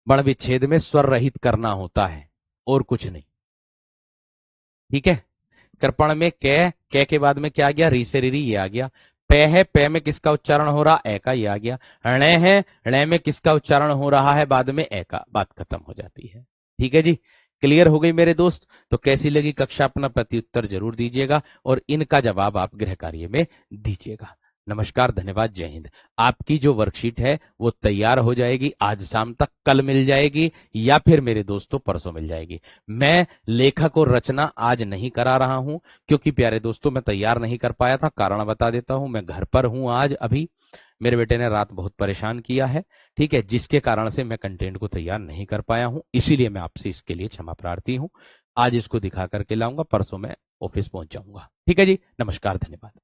वर्ण विच्छेद में स्वर रहित करना होता है और कुछ नहीं, ठीक है। कृपण में कै के बाद में क्या आ गया, री से री, ये आ गया। पे है, पे में किसका उच्चारण हो रहा, ए का, ये आ गया। णे है, णे में किसका उच्चारण हो रहा है, बाद में ए का, बात खत्म हो जाती है, ठीक है जी। क्लियर हो गई मेरे दोस्त। तो कैसी लगी कक्षा, अपना प्रत्युत्तर जरूर दीजिएगा, और इनका जवाब आप गृह कार्य में दीजिएगा। नमस्कार, धन्यवाद, जय हिंद। आपकी जो वर्कशीट है वो तैयार हो जाएगी आज शाम तक, कल मिल जाएगी, या फिर मेरे दोस्तों परसों मिल जाएगी। मैं लेखक और रचना आज नहीं करा रहा हूं, क्योंकि प्यारे दोस्तों मैं तैयार नहीं कर पाया था, कारण बता देता हूं, मैं घर पर हूं आज अभी, मेरे बेटे ने रात बहुत परेशान किया है, ठीक है, जिसके कारण से मैं कंटेंट को तैयार नहीं कर पाया हूं, इसीलिए मैं आपसे इसके लिए क्षमा प्रार्थी हूं। आज इसको दिखा करके लाऊंगा, परसों मैं ऑफिस पहुंच जाऊंगा, ठीक है जी। नमस्कार, धन्यवाद।